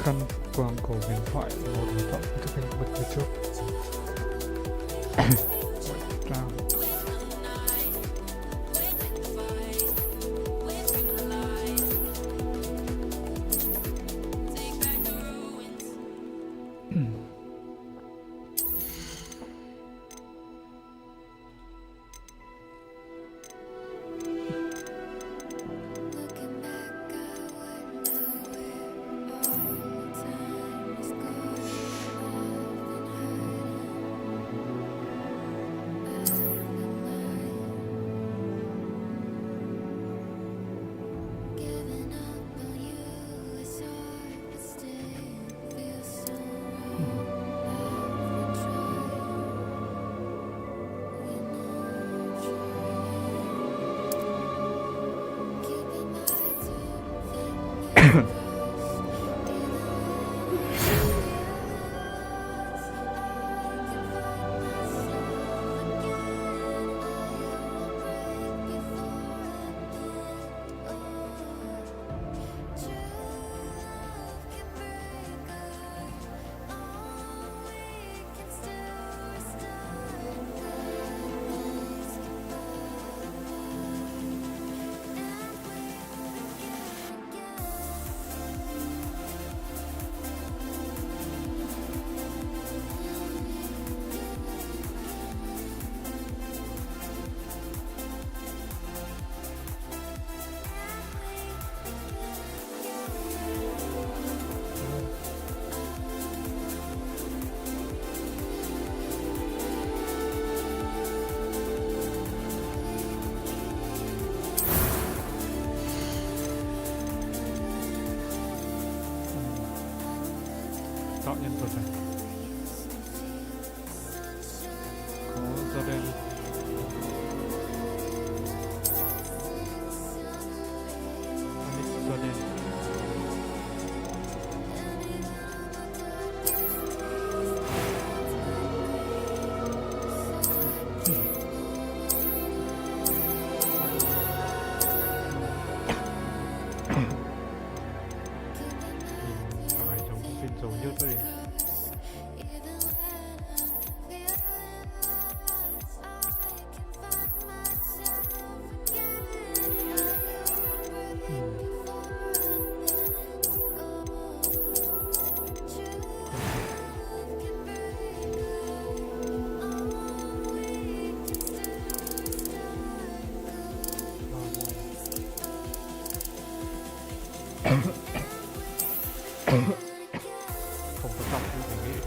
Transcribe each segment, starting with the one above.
Khăn quàng cổ huyền thoại, một huyền thoại thức hình bật phía trước. Trang tạo nhân vật này có da đen da đen dầu nhớt đây. Không có trọng như mình nghĩ.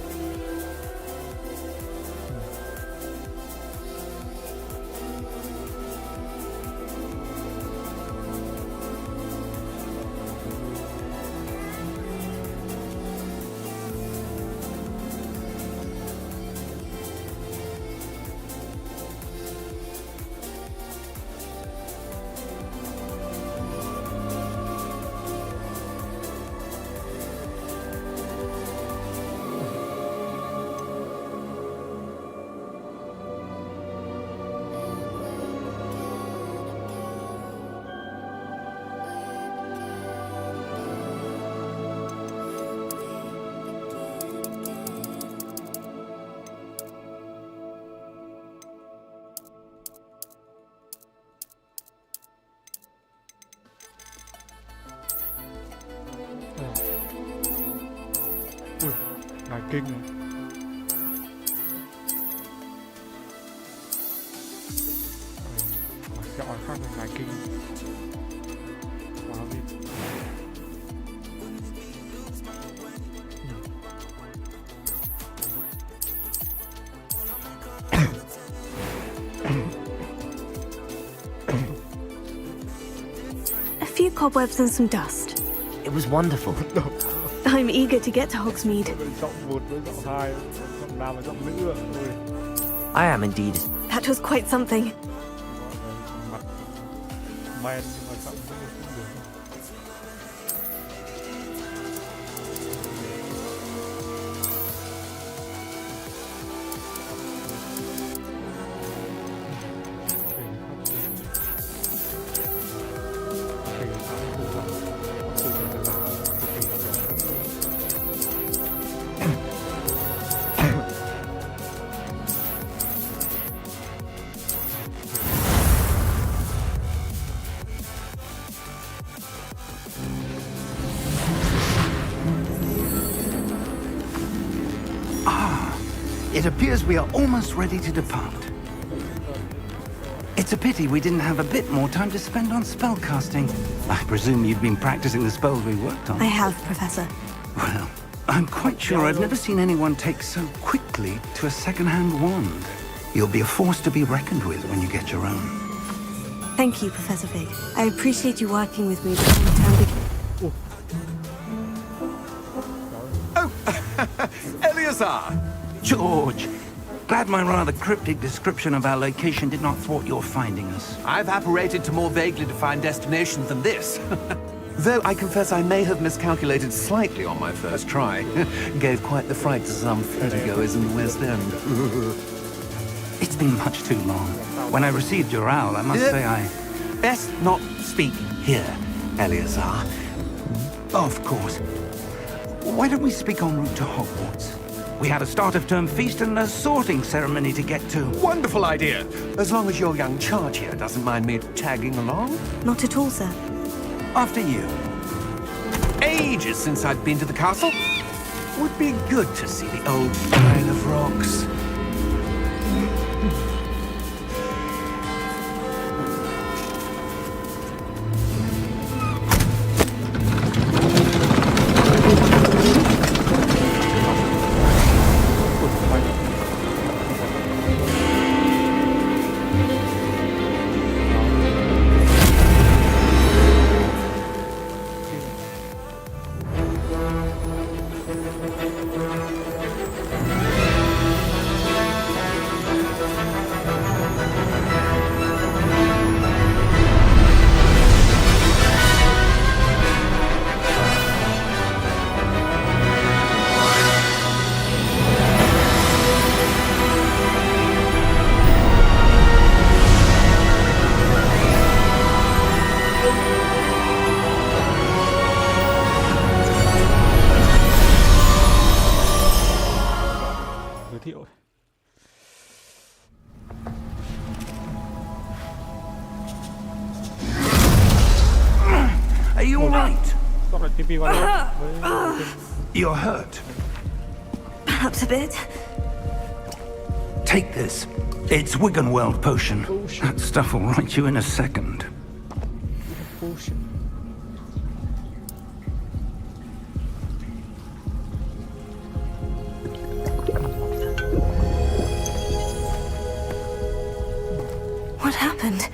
Ui, ngài kinh này. Mà sẹo khác với ngài kinh. Quá đi. A few cobwebs and some dust. It was wonderful. I'm eager to get to Hogsmeade. I am indeed. That was quite something. It appears we are almost ready to depart. It's a pity we didn't have a bit more time to spend on spellcasting. I presume you've been practicing the spells we worked on. I have, Professor. Well, I'm quite sure I've never seen anyone take so quickly to a second-hand wand. You'll be a force to be reckoned with when you get your own. Thank you, Professor Fig. I appreciate you working with me during the term Eleazar! George! Glad my rather cryptic description of our location did not thwart your finding us. I've apparated to more vaguely defined destinations than this. Though I confess I may have miscalculated slightly on my first try. Gave quite the fright to some theatergoers in the West End. It's been much too long. When I received your owl, I must say I... Best not speak here, Eleazar. Of course. Why don't we speak en route to Hogwarts? We had a start-of-term feast and a sorting ceremony to get to. Wonderful idea! As long as your young charge here doesn't mind me tagging along. Not at all, sir. After you. Ages since I'd been to the castle. Would be good to see the old pile of rocks. Are you all right? Uh-huh. You're hurt. Perhaps a bit. Take this. It's Wiggenweld potion. That stuff will right you in a second. What happened?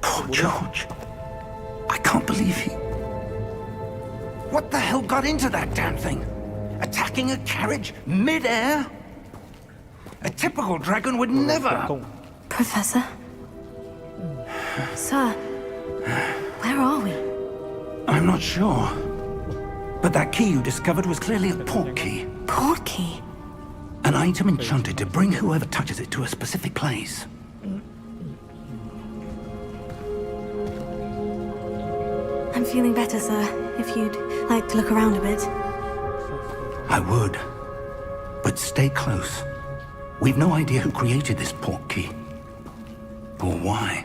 Poor George. I can't believe he... What the hell got into that damn thing? Attacking a carriage mid-air? A typical dragon would never... Professor? Sir, where are we? I'm not sure. But that key you discovered was clearly a port key. Port key? An item enchanted to bring whoever touches it to a specific place. I'm feeling better, sir. If you'd like to look around a bit. I would. But stay close. We've no idea who created this port key. Or why.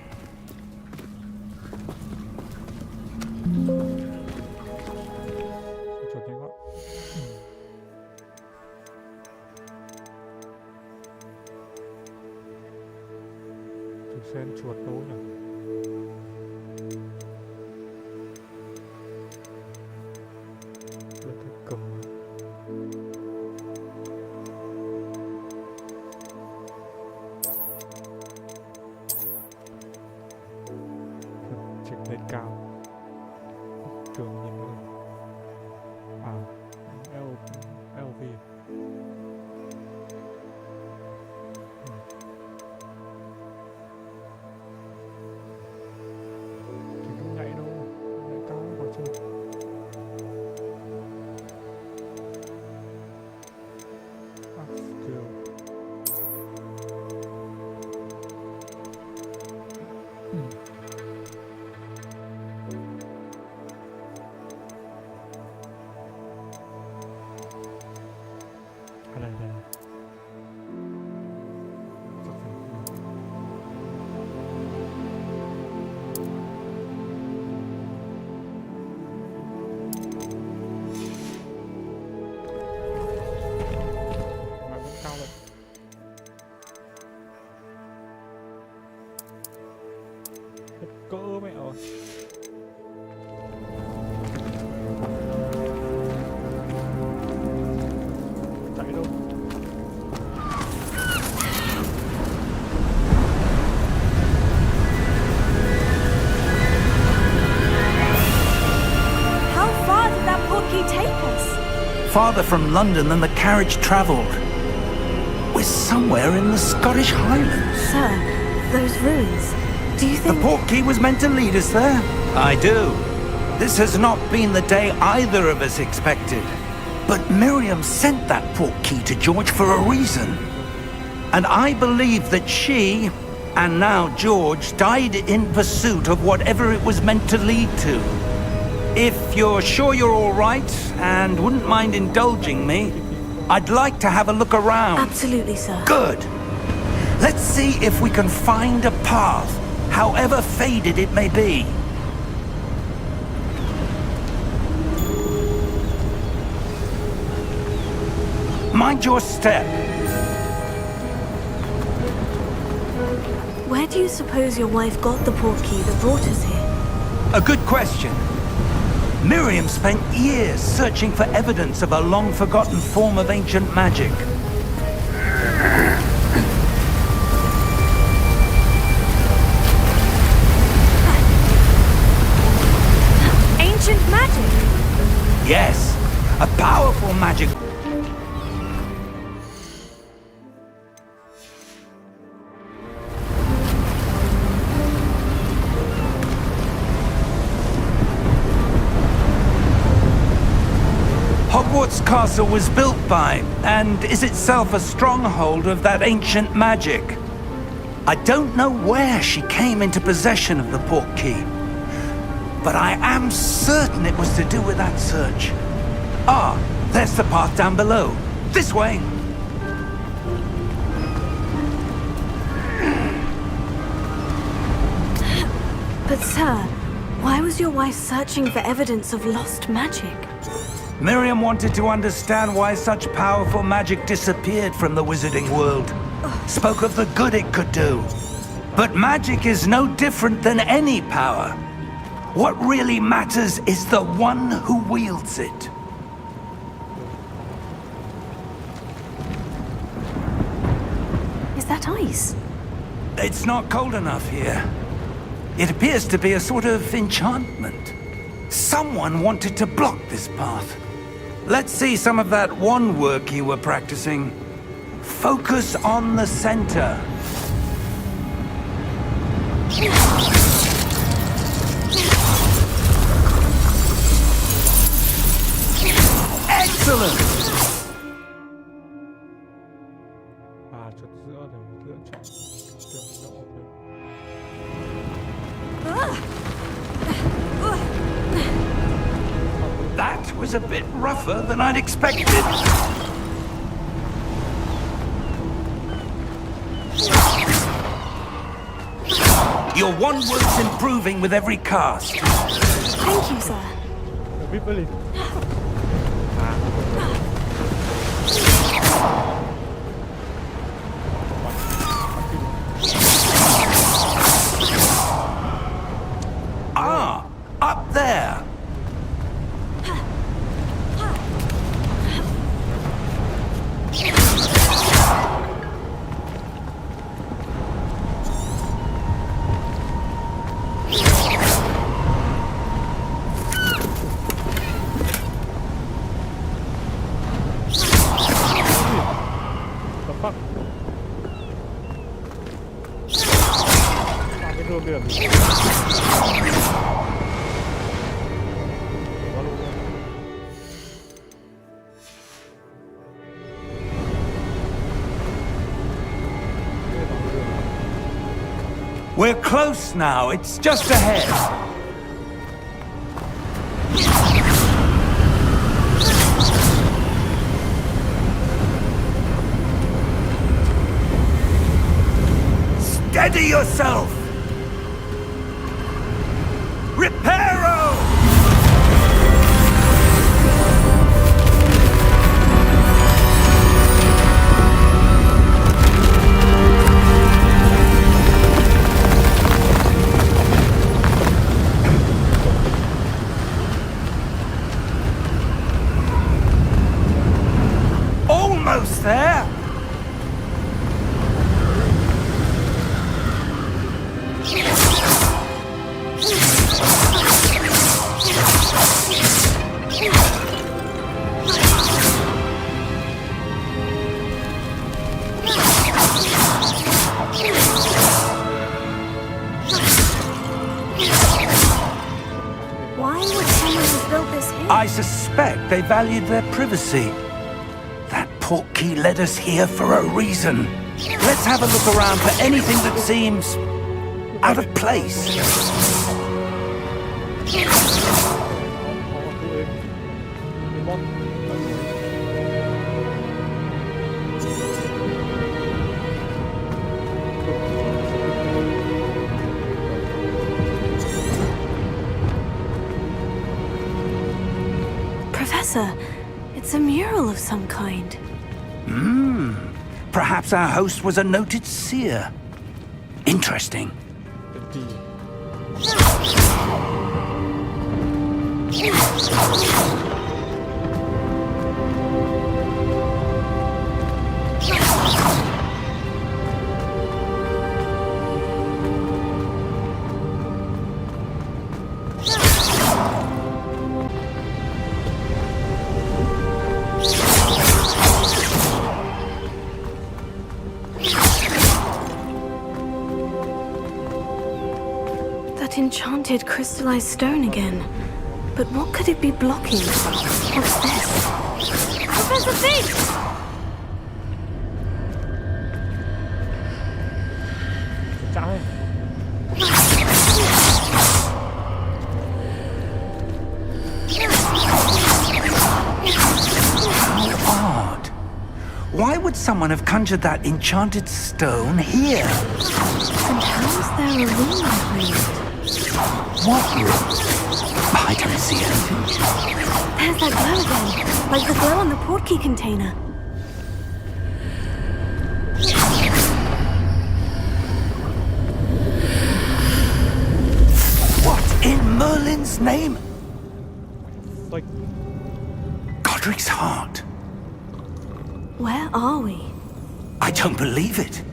Lên cao trường nhìn luôn LV thì không nhảy đâu, nhảy cao vào chơi. Skill. ก็ไม่เอาใส่ลง How far did that portkey take us? Farther from London than the carriage travelled. We're somewhere in the Scottish Highlands. Sir, those ruins. Do you The think... portkey was meant to lead us there? I do. This has not been the day either of us expected. But Miriam sent that portkey to George for a reason. And I believe that she, and now George, died in pursuit of whatever it was meant to lead to. If you're sure you're all right, and wouldn't mind indulging me, I'd like to have a look around. Absolutely, sir. Good. Let's see if we can find a path, however faded it may be. Mind your step. Where do you suppose your wife got the portkey that brought us here? A good question. Miriam spent years searching for evidence of a long-forgotten form of ancient magic. Ancient magic? Yes, a powerful magic. Hogwarts Castle was built by, and is itself a stronghold of that ancient magic. I don't know where she came into possession of the portkey, but I am certain it was to do with that search. Ah, there's the path down below. This way. But sir, why was your wife searching for evidence of lost magic? Miriam wanted to understand why such powerful magic disappeared from the wizarding world. Spoke of the good it could do. But magic is no different than any power. What really matters is the one who wields it. Is that ice? It's not cold enough here. It appears to be a sort of enchantment. Someone wanted to block this path. Let's see some of that wand work you were practicing. Focus on the center. Excellent! 把这资料的一个场这样的 OK。 That was a bit rougher than I'd expected. Your wand work's improving with every cast. Thank you, sir. วิปเปอร์ลิน Ah, up there. The fuck มาเป็นรูปเดือดว่ารู้ We're close now. It's just ahead. Steady yourself! Reparo! Why would someone have built this here? I suspect they valued their privacy. That portkey led us here for a reason. Let's have a look around for anything that seems out of place. Professor, it's a mural of some kind. Perhaps our host was a noted seer. Interesting. That enchanted crystallized stone again. But what could it be blocking? What's this? Professor Fig! Trái. Odd. Why would someone have conjured that enchanted stone here? And how is there a room behind it? What room? I don't see anything. There's that glow again, like the glow on the portkey container. What in Merlin's name? Like, Godric's heart. Where are we? I don't believe it.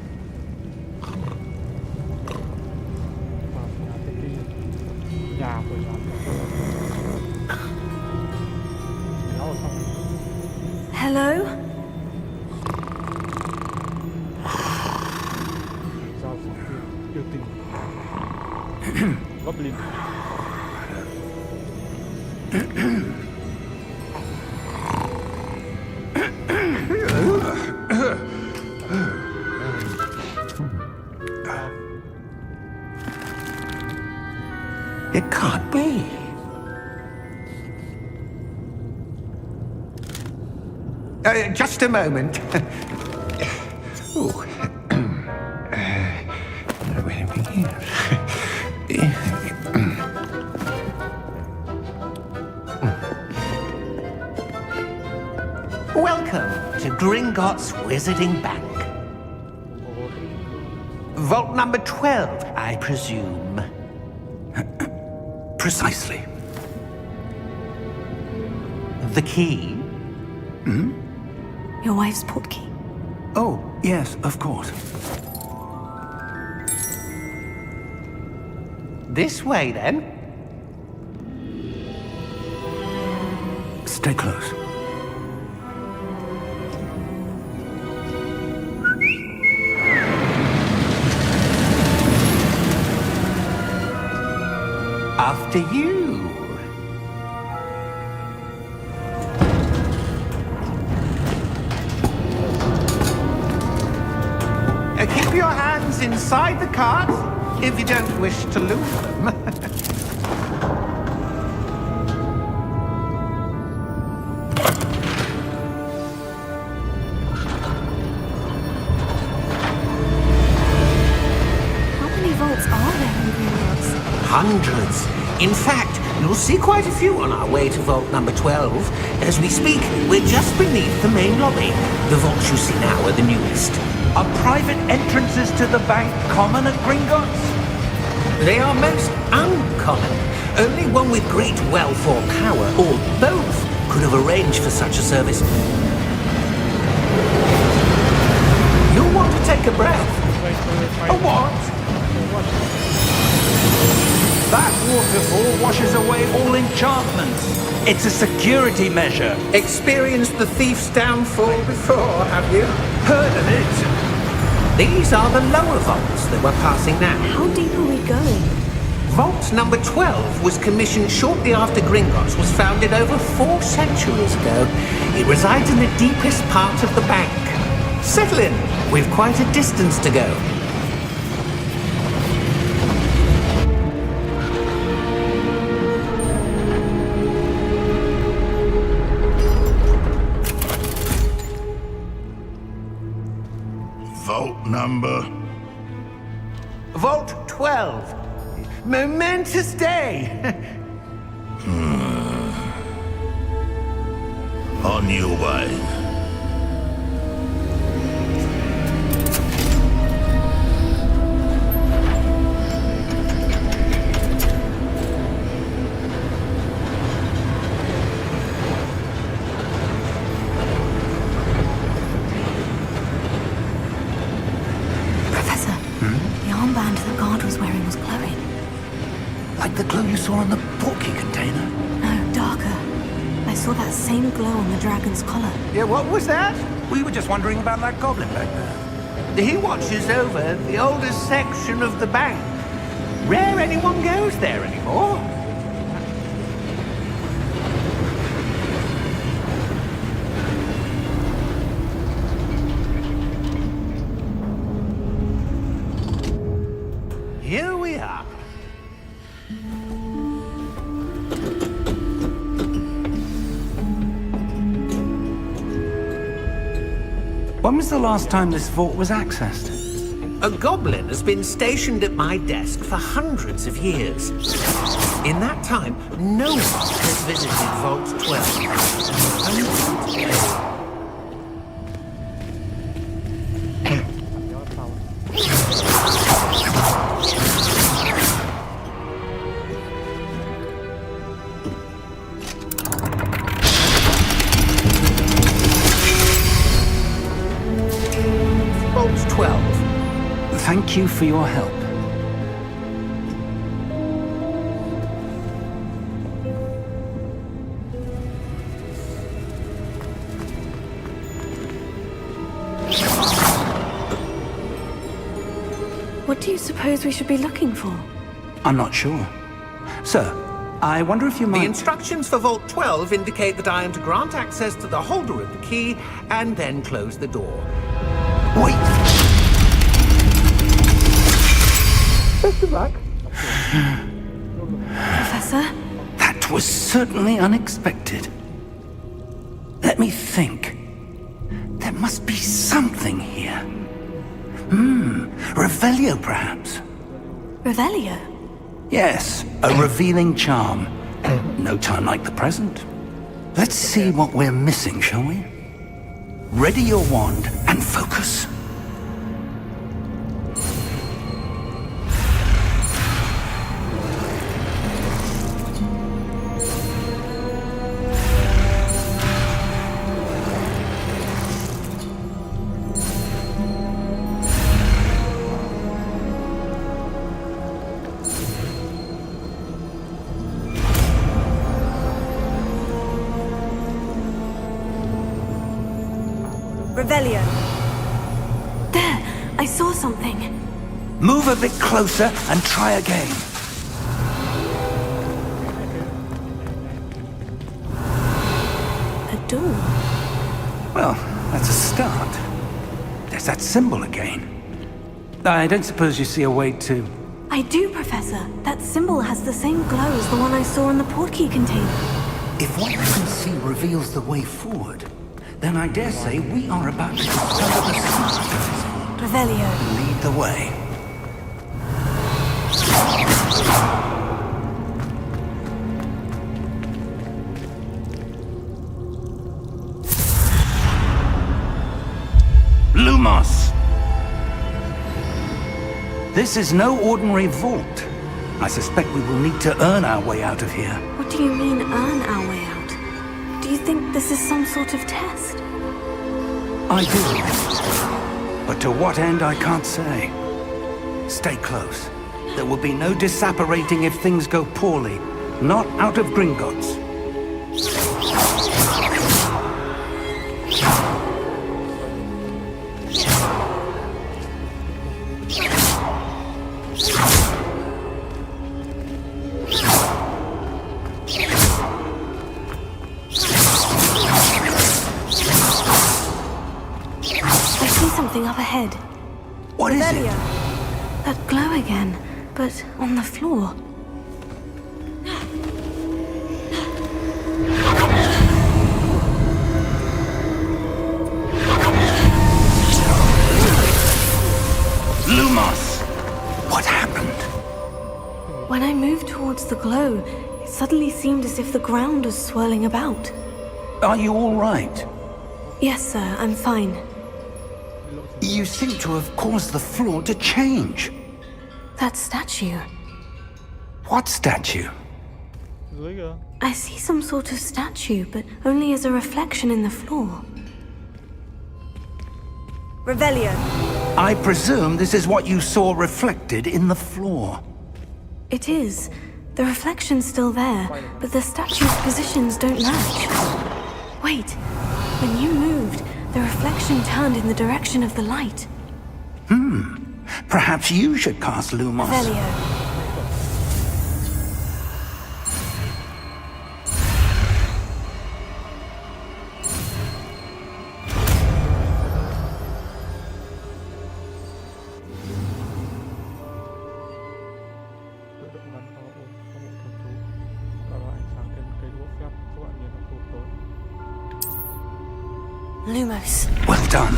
nhà của nhà. Nó không. Hello? Giao dịch yêu tình. Goblin. It can't be. Just a moment. Oh. Where are we here? Welcome to Gringotts Wizarding Bank. Vault number 12, I presume. Precisely. The key? Your wife's portkey. Oh, yes, of course. This way, then. Stay close. After you. Keep your hands inside the cart if you don't wish to lose them. How many vaults are there in Gringotts? Hundreds. In fact, you'll see quite a few on our way to vault number 12. As we speak, we're just beneath the main lobby. The vaults you see now are the newest. Are private entrances to the bank common at Gringotts? They are most uncommon. Only one with great wealth or power, or both, could have arranged for such a service. You'll want to take a breath. Wait, A what? That waterfall washes away all enchantments. It's a security measure. Experienced the thief's downfall before, have you? Heard of it? These are the lower vaults that we're passing now. How deep are we going? Vault number 12 was commissioned shortly after Gringotts was founded over 4 centuries ago. It resides in the deepest part of the bank. Settle in. We've quite a distance to go. Vault number? Vault 12. Momentous day. On your way. Professor, the armband the guard was wearing was glowing. Like the glow you saw on the porky container? No, darker. I saw that same glow on the dragon's collar. Yeah, what was that? We were just wondering about that goblin back there. He watches over the oldest section of the bank. Rare anyone goes there anymore. Here we are. When was the last time this vault was accessed? A goblin has been stationed at my desk for hundreds of years. In that time, no one has visited Vault 12. Only today. Vault 12. Thank you for your help. What do you suppose we should be looking for? I'm not sure. Sir, I wonder if you might... The instructions for Vault 12 indicate that I am to grant access to the holder of the key and then close the door. Wait! Best of luck. Professor? That was certainly unexpected. Let me think. There must be something here. Revelio, perhaps? Revelio? Yes, a revealing charm. No time like the present. Let's see what we're missing, shall we? Ready your wand and focus. Revelio. There! I saw something. Move a bit closer and try again. A door. Well, that's a start. There's that symbol again. I don't suppose you see a way to... I do, Professor. That symbol has the same glow as the one I saw in the portkey container. If what you can see reveals the way forward, then I dare say we are about to discover the secret of this vault. Revelio. Lead the way. Lumos! This is no ordinary vault. I suspect we will need to earn our way out of here. What do you mean, earn our way out? Do you think this is some sort of test? I do. But to what end, I can't say. Stay close. There will be no disapparating if things go poorly. Not out of Gringotts. I see something up ahead. What is Revelio. it? That glow again, but on the floor. Lumos! What happened? When I moved towards the glow, it suddenly seemed as if the ground was swirling about. Are you all right? Yes, sir, I'm fine. You seem to have caused the floor to change. That statue. What statue? Dưới kìa. I see some sort of statue, but only as a reflection in the floor. Revelio. I presume this is what you saw reflected in the floor. It is. The reflection's still there, but the statue's positions don't match. Wait. When you moved, the reflection turned in the direction of the light. Perhaps you should cast Lumos. Revelio. Tự động gắn vào bộ thần chú. Tạo ra ánh sáng trên cây đũa phép các bạn nhìn nó khổ tối. Lumos. Well done.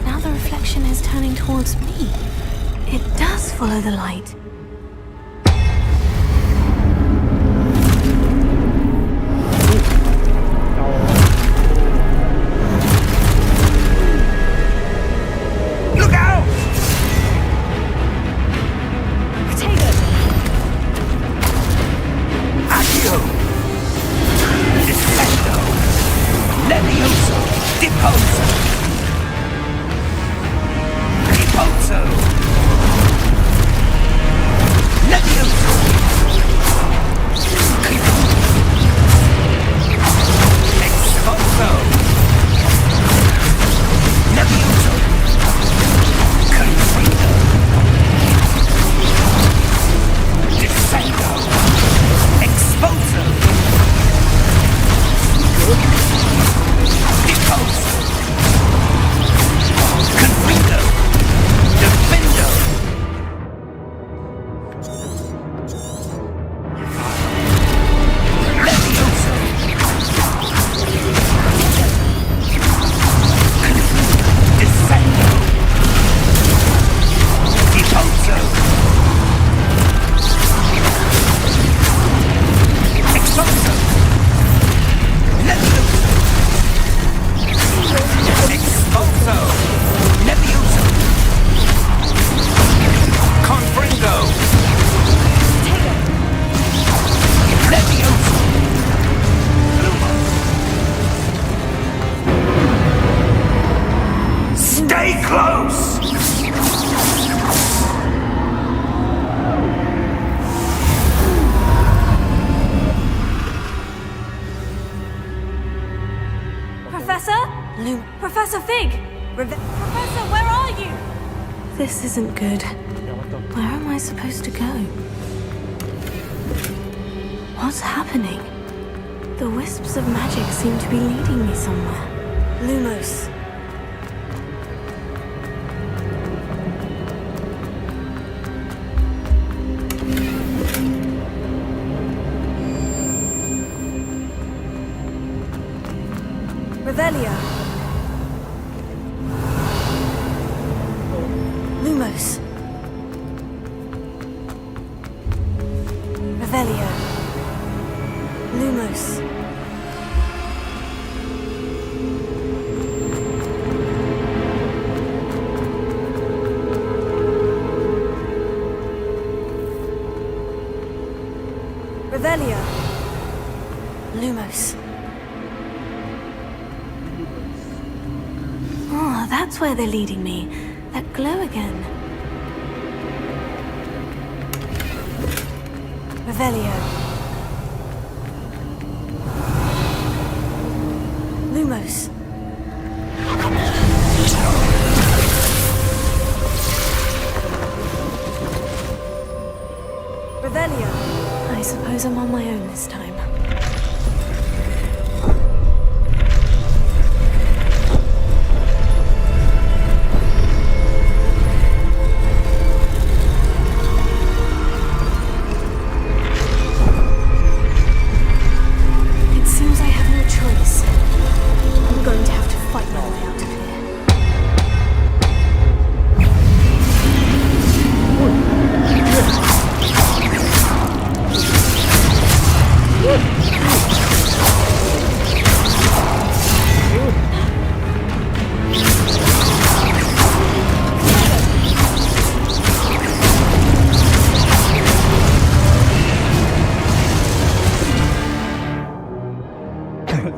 Now the reflection is turning towards me. It does follow the light. Look out! Potato! Accio! Defendo! Levioso! Deposo! Deposo! Levioso! Exposo! Levioso! Confrido! Defendo! Exposo! Deposo! Confrido! Defendo! Levioso! Defendo! Deposo! Exposo! Levioso! Exposo! Levioso! Confringo! Levioso! Stay close! Professor? Professor Fig! Professor, where are you? This isn't good. Where am I supposed to go? What's happening? The wisps of magic seem to be leading me somewhere. Lumos. Revelio. Lumos. Revelio. Lumos. Revelio. Lumos. Oh, that's where they're leading me. That glow again. Revelio. Lumos. Revelio. I suppose I'm on my own this time. It seems I have no choice. I'm going to have to fight my way out of here.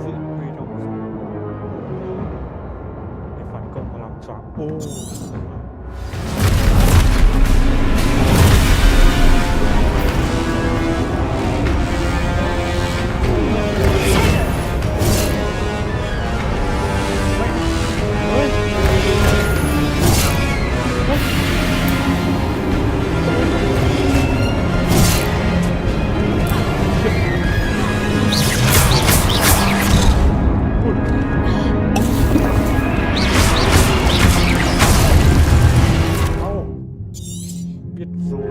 Diễn huy trong để phản công và làm choáng. Biết rồi.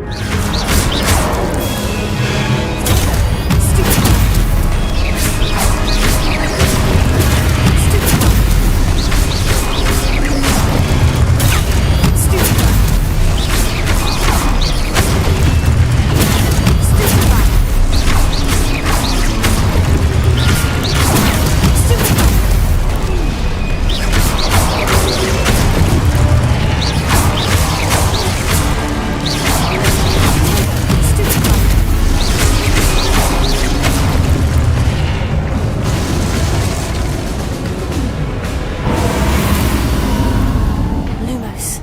Lumos.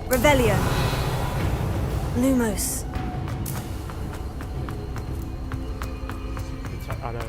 Revelio. Lumos. Chạy à đây.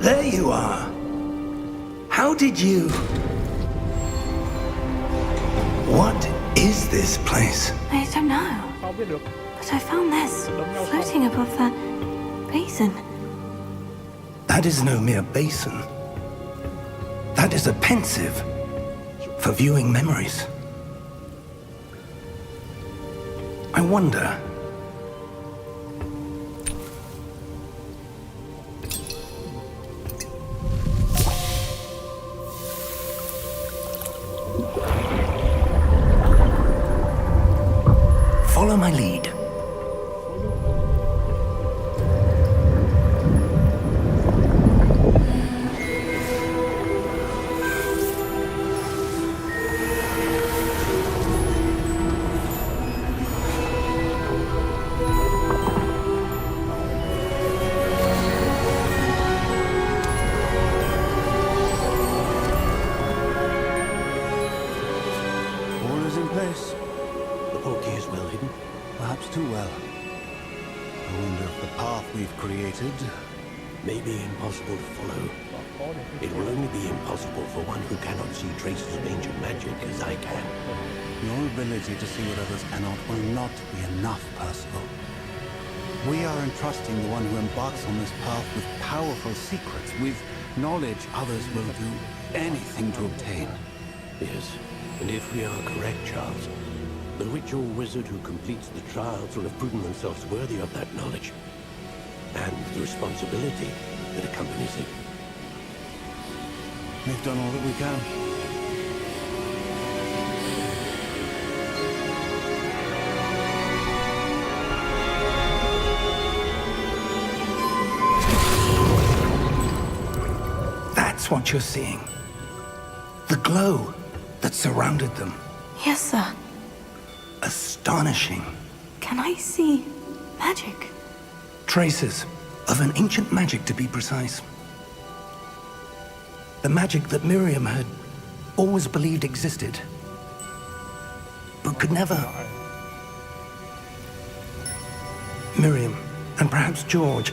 There you are. How did you... What is this place? I don't know, Không biết được. but I found this floating above that basin. That is no mere basin. That is a pensive for viewing memories. I wonder... Follow my lead. All is in place. The portkey is well hidden, perhaps too well. I wonder if the path we've created May be impossible to follow. It will only be impossible for one who cannot see traces of ancient magic as I can. Your ability to see what others cannot will not be enough, Percival. We are entrusting the one who embarks on this path with powerful secrets, with knowledge others will do anything to obtain. Yes, and if we are correct, Charles, The witch or wizard who completes the trials will have proven themselves worthy of that knowledge. And the responsibility that accompanies it. We've done all that we can. That's what you're seeing. The glow that surrounded them. Yes, sir. Astonishing. Can I see magic? Traces of an ancient magic, to be precise. The magic that Miriam had always believed existed, but could never. Miriam, and perhaps George,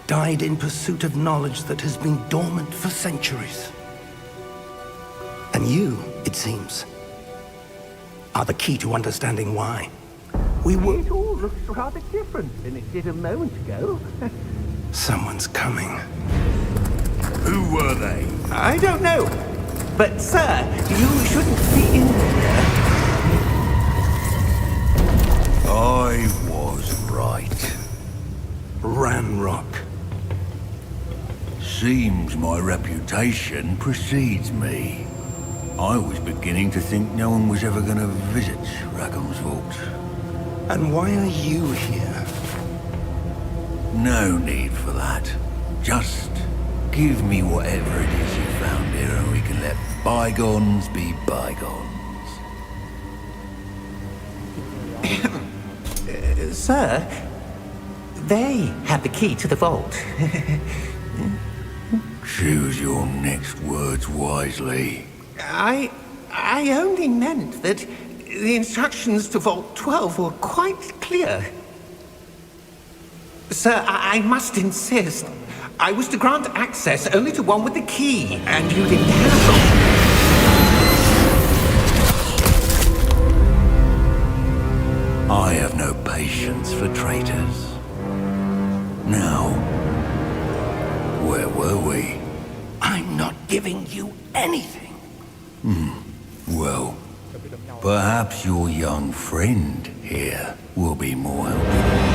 died in pursuit of knowledge that has been dormant for centuries. And you, it seems, are the key to understanding why. It all looks rather different than it did a moment ago. Someone's coming. Who were they? I don't know. But, sir, you shouldn't be in here. I was right. Ranrock. Seems my reputation precedes me. I was beginning to think no one was ever going to visit Rackham's vault. And why are you here? No need for that. Just give me whatever it is you found here and we can let bygones be bygones. Sir, they have the key to the vault. Choose your next words wisely. I only meant that the instructions to Vault 12 were quite clear. Sir, I must insist. I was to grant access only to one with the key, and you didn't have them. I have no patience for traitors. Now, where were we? I'm not giving you anything. Well, perhaps your young friend here will be more helpful.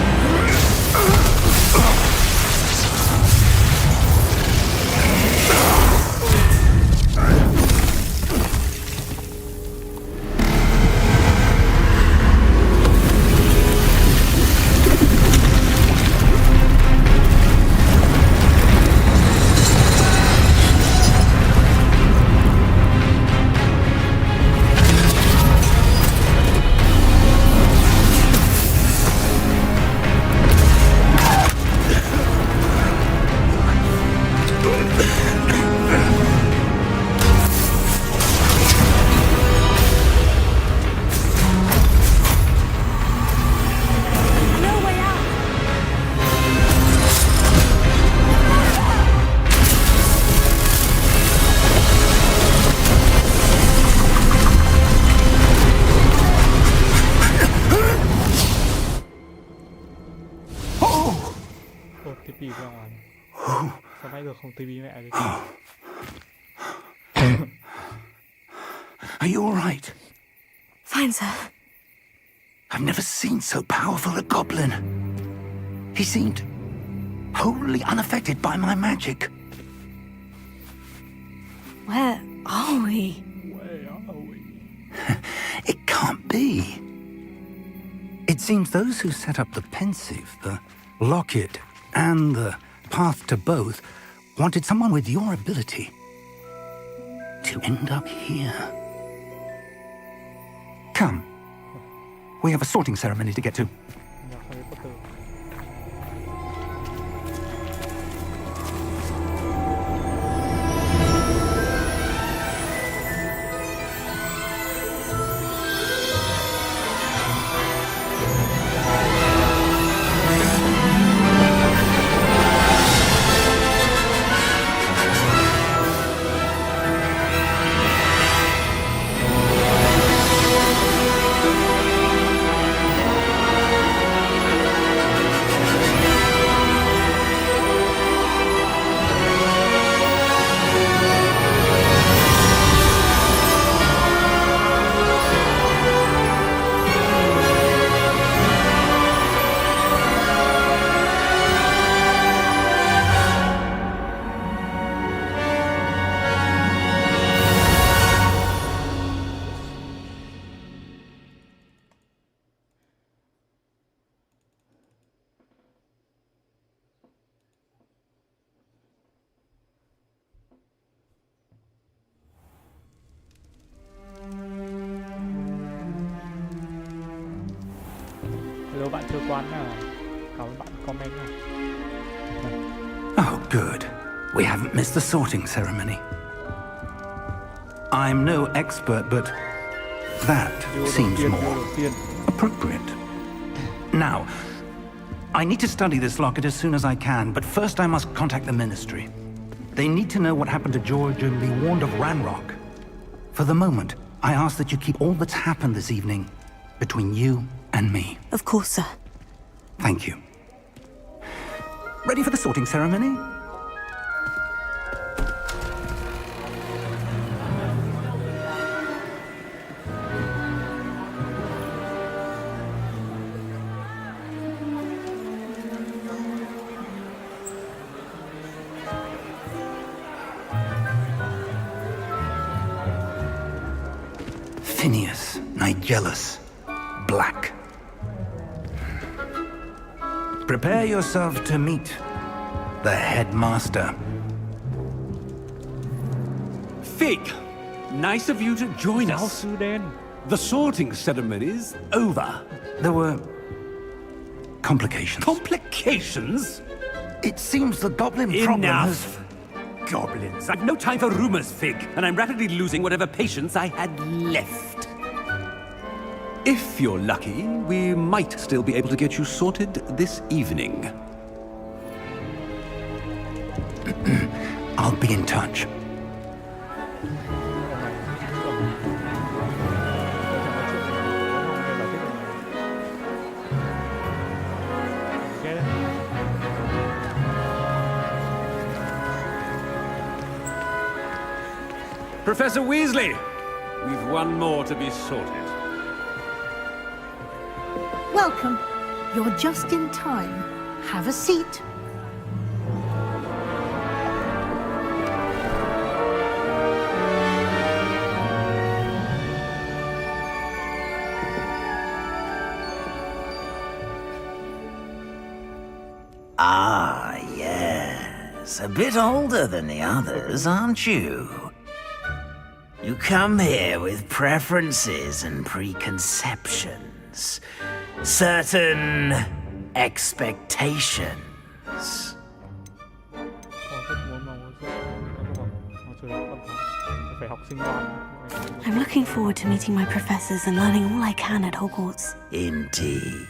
tivi ra ngoài. Sao nãy giờ không tivi mẹ đi. Are you all right? Fine, sir. I've never seen so powerful a goblin. He seemed wholly unaffected by my magic. Where are we? It can't be. It seems those who set up the pensive, the locket, and the path to both wanted someone with your ability to end up here. Come. We have a sorting ceremony to get to. Nhà Harry Potter. Nếu bạn chưa quán nào, cảm ơn bạn comment nha. Oh, good. We haven't missed the sorting ceremony. I'm no expert, but that seems more appropriate. Now, I need to study this locket as soon as I can, but first I must contact the Ministry. They need to know what happened to George and be warned of Ranrock. For the moment, I ask that you keep all that's happened this evening between you and me. Of course, sir. Thank you. Ready for the sorting ceremony? Phineas, Nigellus, Black. Prepare yourself to meet the headmaster. Fig, nice of you to join Giáo us. sư đen. The sorting ceremony's over. There were complications. Complications? It seems the goblin problem has... Enough! Goblins. I've no time for rumors, Fig, and I'm rapidly losing whatever patience I had left. If you're lucky, we might still be able to get you sorted this evening. I'll be in touch. Professor Weasley, we've one more to be sorted. Welcome. You're just in time. Have a seat. Ah, yes. A bit older than the others, aren't you? You come here with preferences and preconceptions. Certain expectations. I'm looking forward to meeting my professors and learning all I can at Hogwarts. Indeed.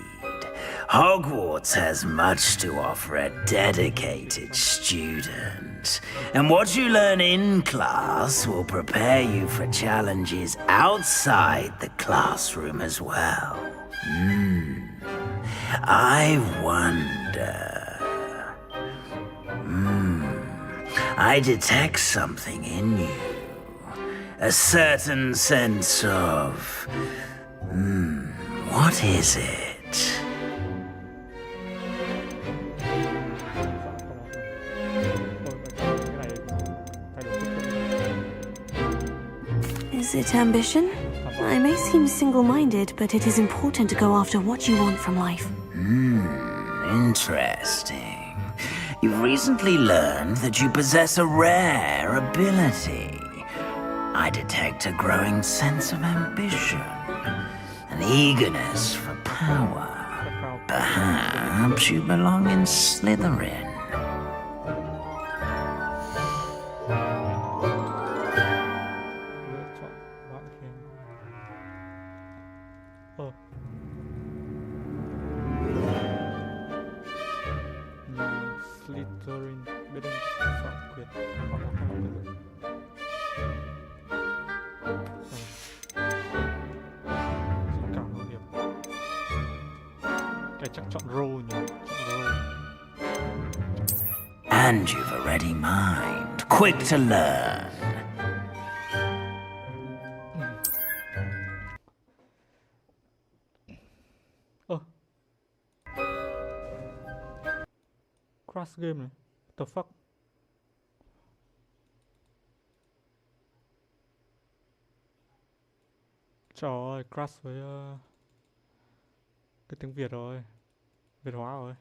Hogwarts has much to offer a dedicated student. And what you learn in class will prepare you for challenges outside the classroom as well. I wonder... I detect something in you. A certain sense of... what is it? Is it ambition? I may seem single-minded, but it is important to go after what you want from life. Interesting. You've recently learned that you possess a rare ability. I detect a growing sense of ambition, an eagerness for power. Perhaps you belong in Slytherin. Slytherin biết đâu chọn quyền hoặc là không được. Dũng cảm mạo hiểm. Cái chắc chọn role nhỉ, chọn role. And you've a ready mind, quick to learn. Crash game này, what the fuck? Trời ơi, crash với cái tiếng Việt rồi, Việt hóa rồi.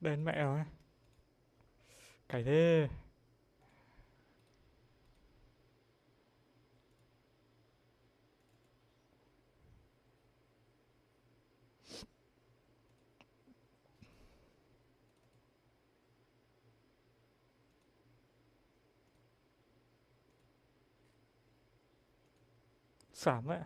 Đến mẹ rồi. Cày thế. Xảm vậy.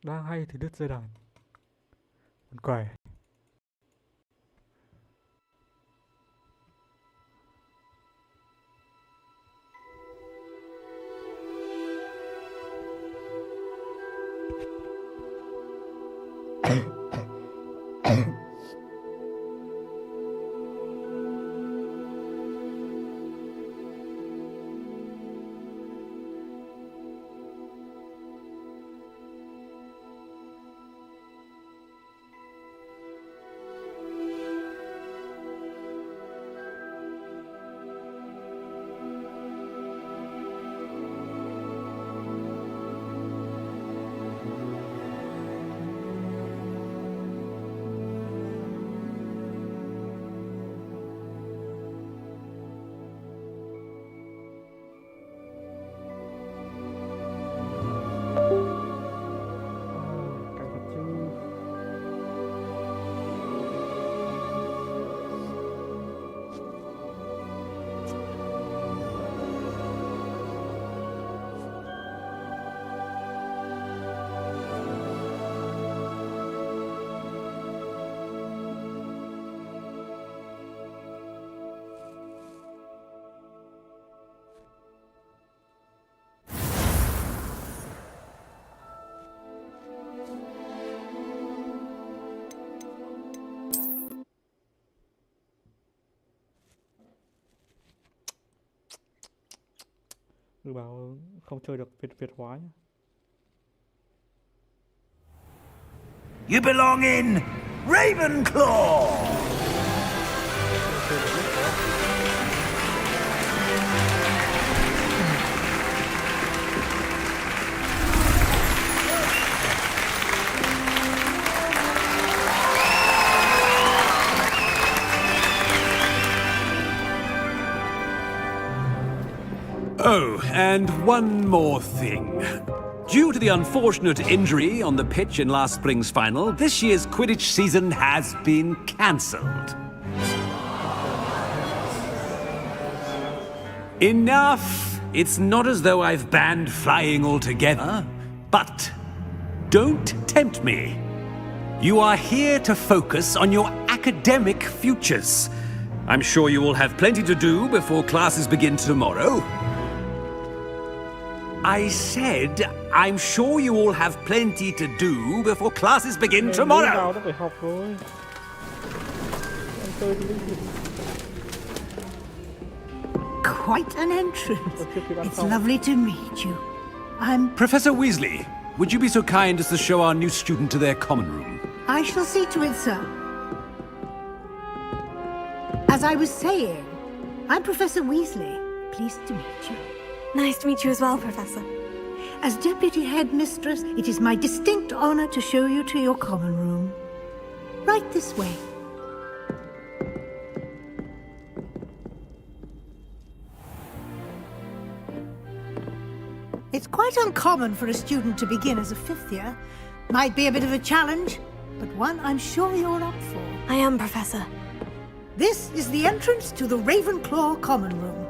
Đang hay thì đứt dây đàn. Buồn cười. Cày thật chứ. Cứ bảo không chơi được Việt hóa nhá. You belong in Ravenclaw! Oh, and one more thing. Due to the unfortunate injury on the pitch in last spring's final, this year's Quidditch season has been cancelled. Enough! It's not as though I've banned flying altogether, but don't tempt me. You are here to focus on your academic futures. I'm sure you will have plenty to do before classes begin tomorrow. I said, I'm sure you all have plenty to do before classes begin tomorrow. Đã phải học rồi. Em chơi đi. Quite an entrance. It's lovely to meet you. I'm... Professor Weasley, would you be so kind as to show our new student to their common room? I shall see to it, sir. As I was saying, I'm Professor Weasley. Pleased to meet you. Nice to meet you as well, Professor. As Deputy Headmistress, it is my distinct honor to show you to your common room. Right this way. It's quite uncommon for a student to begin as a fifth year. Might be a bit of a challenge, but one I'm sure you're up for. I am, Professor. This is the entrance to the Ravenclaw common room.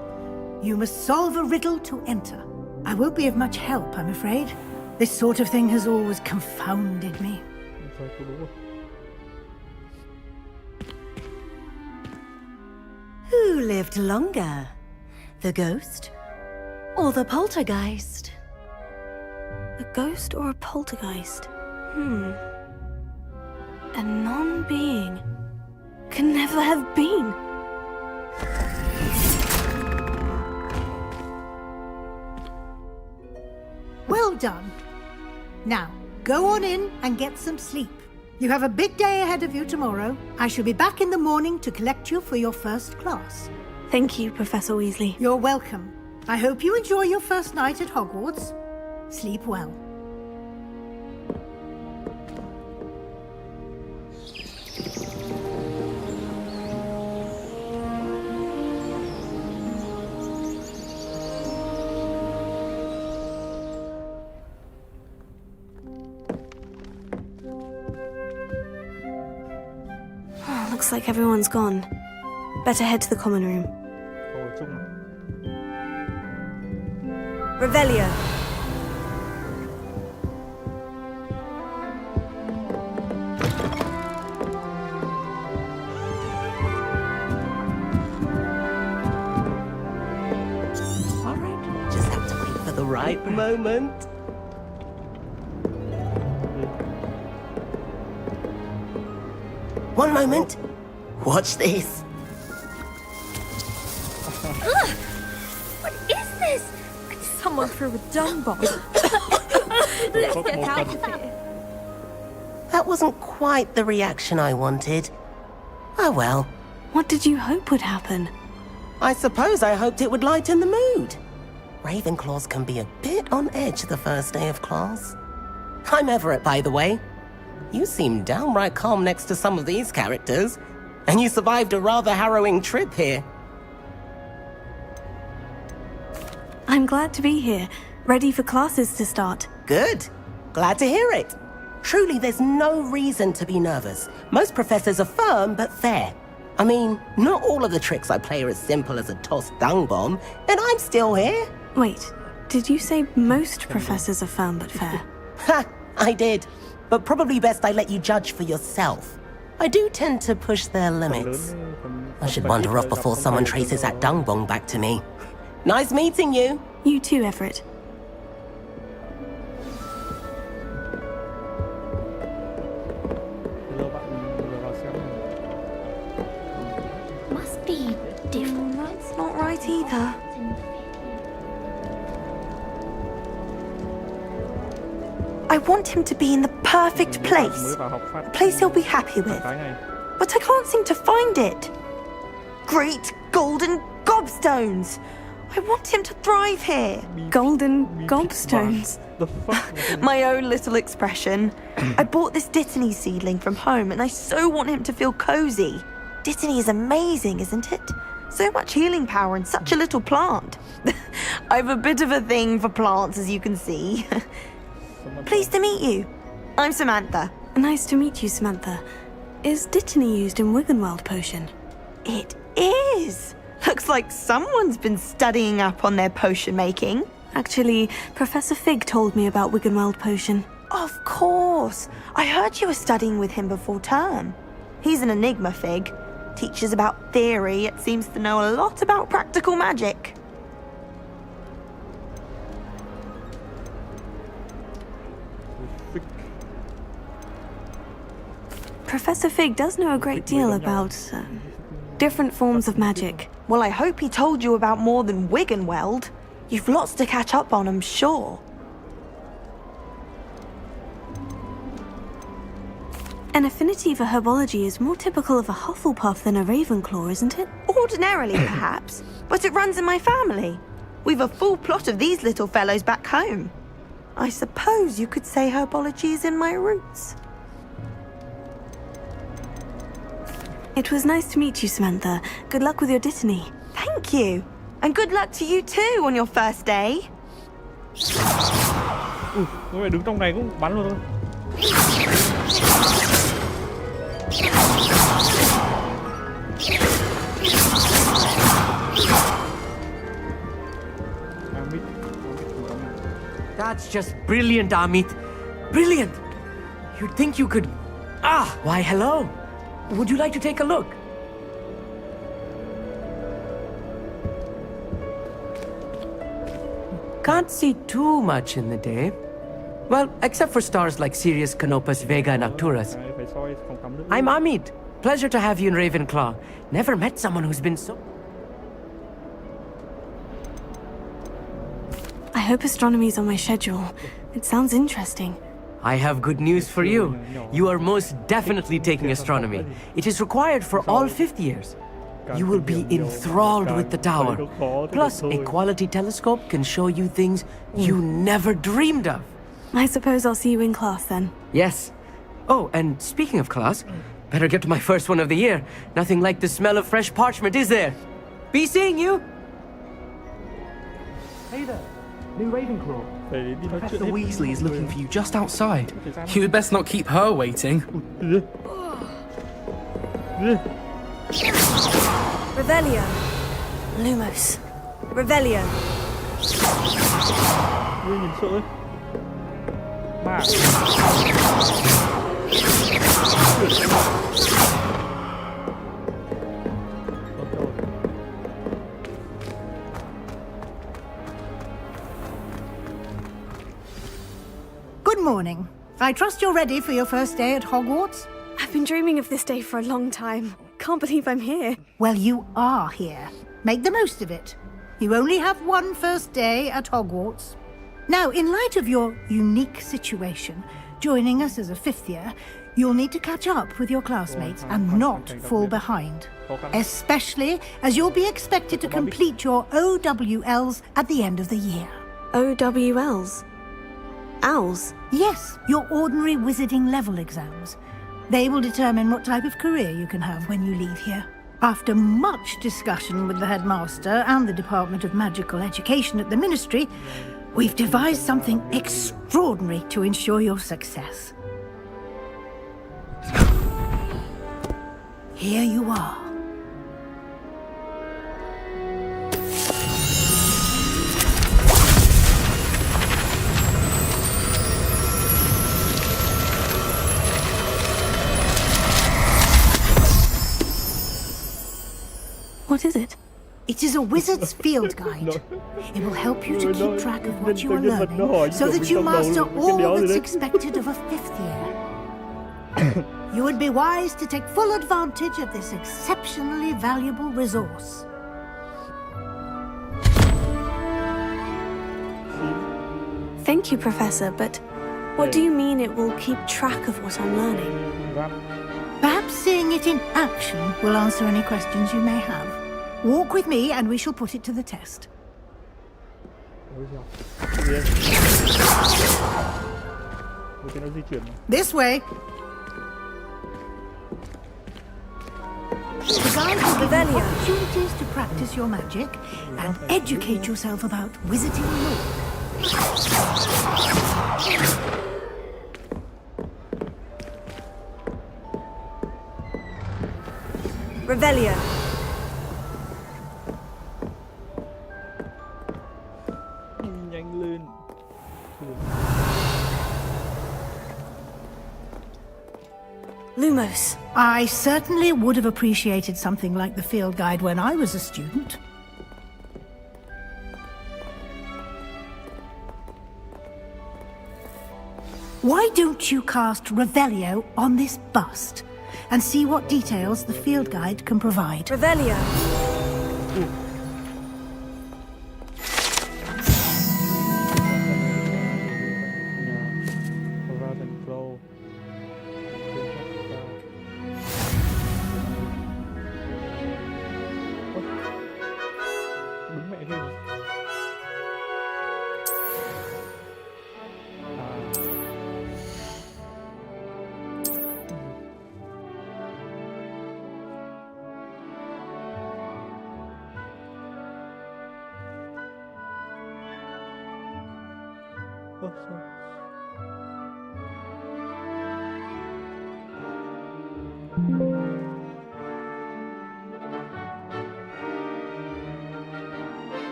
You must solve a riddle to enter. I won't be of much help, I'm afraid. This sort of thing has always confounded me. Who lived longer? The ghost or the poltergeist? A ghost or a poltergeist? a non-being can never have been. Well done. Now, go on in and get some sleep. You have a big day ahead of you tomorrow. I shall be back in the morning to collect you for your first class. Thank you, Professor Weasley. You're welcome. I hope you enjoy your first night at Hogwarts. Sleep well. Looks like everyone's gone. Better head to the common room. Câu hỏi chung à? Revelio. All right, just have to wait for the right moment. One moment. Watch this. What is this? Someone threw a dung bomb. Let's get out of here. That wasn't quite the reaction I wanted. Oh well. What did you hope would happen? I suppose I hoped it would lighten the mood. Ravenclaws can be a bit on edge the first day of class. I'm Everett, by the way. You seem downright calm next to some of these characters, and you survived a rather harrowing trip here. I'm glad to be here, ready for classes to start. Good. Glad to hear it. Truly, there's no reason to be nervous. Most professors are firm but fair. I mean, not all of the tricks I play are as simple as a tossed dung bomb, and I'm still here. Wait, did you say most professors are firm but fair? Ha! I did. But probably best I let you judge for yourself. I do tend to push their limits. I should wander off before someone traces that dung bomb back to me. Nice meeting you. You too, Everett. Hello bạn vừa vào xem này. Must be different. That's not right either. I want him to be in the perfect place. A place he'll be happy with. But I can't seem to find it. Great golden gobstones! I want him to thrive here. Golden gobstones? The fuck? My own little expression. I bought this Dittany seedling from home and I so want him to feel cozy. Dittany is amazing, isn't it? So much healing power in such a little plant. I've a bit of a thing for plants, as you can see. Pleased to meet you. I'm Samantha. Nice to meet you, Samantha. Is Dittany used in Wiggenweld potion? It is. Looks like someone's been studying up on their potion making. Actually, Professor Fig told me about Wiggenweld potion. Of course. I heard you were studying with him before term. He's an enigma, Fig. Teaches about theory, yet seems to know a lot about practical magic. Professor Fig does know a great deal about different forms of magic. Well, I hope he told you about more than Wiggenweld. You've lots to catch up on, I'm sure. An affinity for herbology is more typical of a Hufflepuff than a Ravenclaw, isn't it? Ordinarily, perhaps, but it runs in my family. We've a full plot of these little fellows back home. I suppose you could say herbology is in my roots. It was nice to meet you, Samantha. Good luck with your Dittany. Thank you. And good luck to you too on your first day. Tôi phải đứng trong này cũng bắn luôn thôi. That's just brilliant, Amit. Brilliant! You'd think you could... Ah, why hello. Would you like to take a look? Can't see too much in the day. Well, except for stars like Sirius, Canopus, Vega, and Arcturus. cái soi phòng tắm nước. I'm Amit. Pleasure to have you in Ravenclaw. Never met someone who's been so... I hope astronomy's on my schedule. It sounds interesting. I have good news for you. You are most definitely taking astronomy. It is required for all 5th years. You will be enthralled with the tower. Plus, a quality telescope can show you things you never dreamed of. I suppose I'll see you in class then. Yes. Oh, and speaking of class, better get to my first one of the year. Nothing like the smell of fresh parchment, is there? Be seeing you! Hey there, new Ravenclaw. Professor Weasley is looking for you just outside. You had best not keep her waiting. Revelio. Lumos. Revelio. Nhìn sợ. Ma. Good morning. I trust you're ready for your first day at Hogwarts? I've been dreaming of this day for a long time. Can't believe I'm here. Well, you are here. Make the most of it. You only have one first day at Hogwarts. Now, in light of your unique situation, joining us as a 5th year, you'll need to catch up with your classmates and not fall behind. Especially as you'll be expected to complete your OWLs at the end of the year. OWLs? Owls? Yes, your ordinary wizarding level exams. They will determine what type of career you can have when you leave here. After much discussion with the headmaster and the Department of Magical Education at the Ministry, we've devised something extraordinary to ensure your success. Here you are. What is it? It is a wizard's field guide. It will help you to keep track of what you are learning so that you master all that's expected of a 5th year. You would be wise to take full advantage of this exceptionally valuable resource. Thank you, Professor, but what do you mean it will keep track of what I'm learning? Perhaps seeing it in action will answer any questions you may have. Walk with me and we shall put it to the test. This way. The guide will give you opportunities to practice your magic and educate yourself about wizarding lore. Revelio. Nhanh lên. Lumos. I certainly would have appreciated something like the field guide when I was a student. Why don't you cast Revelio on this bust and see what details the field guide can provide? Revelio. Đúng mẹ hình.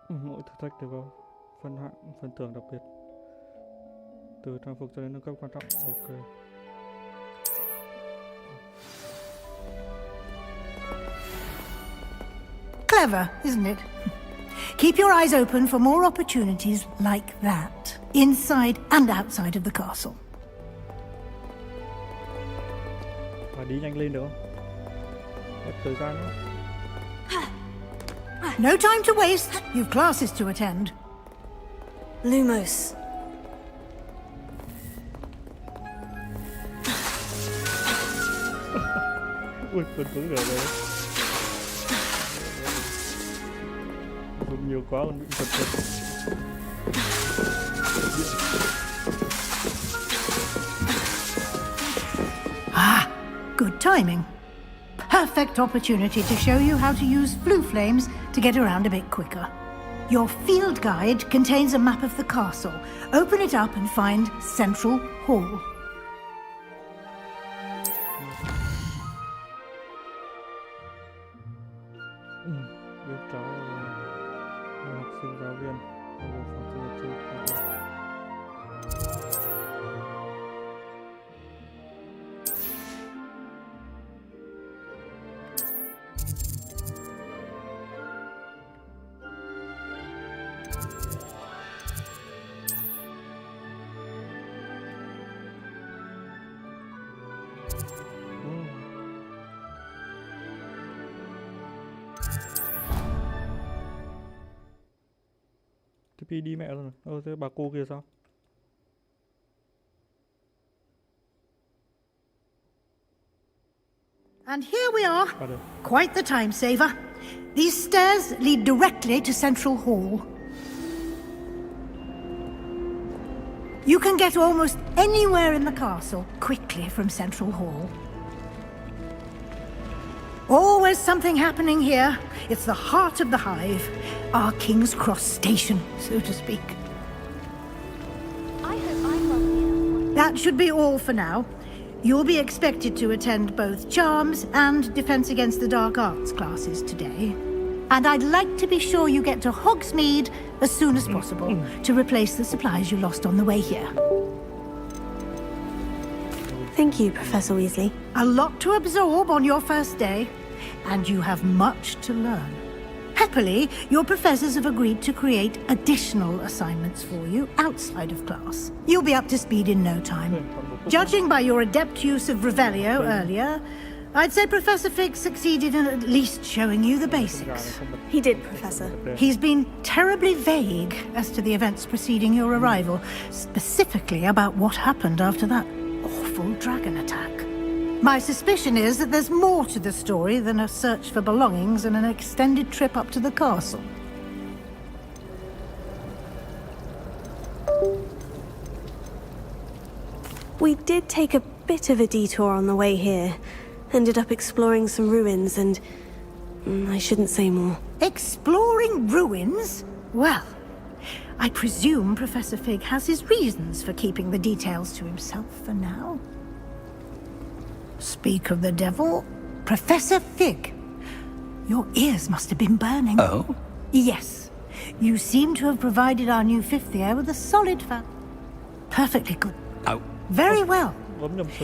Mỗi thử thách đều có phân hạng, phần thưởng đặc biệt. Từ trang phục cho đến nâng cấp quan trọng. Ok. Clever, isn't it? Keep your eyes open for more opportunities like that, inside and outside of the castle. Và đi nhanh lên được không? Hết thời gian nữa. No time to waste. You've classes to attend. Lumos. Ui, con cứng ở đây. Dùng nhiều quá còn bị giật giật. Ah, good timing. Perfect opportunity to show you how to use flue flames to get around a bit quicker. Your field guide contains a map of the castle. Open it up and find Central Hall. Bên trái là học sinh giáo viên. Phòng sinh nhật chung. Thì đi mẹ rồi. Thế bà cô kia sao? And here we are. Quite the time saver. These stairs lead directly to Central Hall. You can get almost anywhere in the castle quickly from Central Hall. Always something happening here. It's the heart of the hive. Our King's Cross station, so to speak. I hope I'm well. That should be all for now. You'll be expected to attend both Charms and Defense Against the Dark Arts classes today. And I'd like to be sure you get to Hogsmeade as soon as possible to replace the supplies you lost on the way here. Thank you, Professor Weasley. A lot to absorb on your first day, and you have much to learn. Happily, your professors have agreed to create additional assignments for you outside of class. You'll be up to speed in no time. Judging by your adept use of Revelio earlier, I'd say Professor Fig succeeded in at least showing you the basics. He did, Professor. He's been terribly vague as to the events preceding your arrival, specifically about what happened after that awful dragon attack. My suspicion is that there's more to the story than a search for belongings and an extended trip up to the castle. We did take a bit of a detour on the way here. Ended up exploring some ruins and... I shouldn't say more. Exploring ruins? Well, I presume Professor Fig has his reasons for keeping the details to himself for now. Speak of the devil, Professor Fig. Your ears must have been burning. Oh? Yes. You seem to have provided our new fifth year with a solid Perfectly good. Oh. Very well.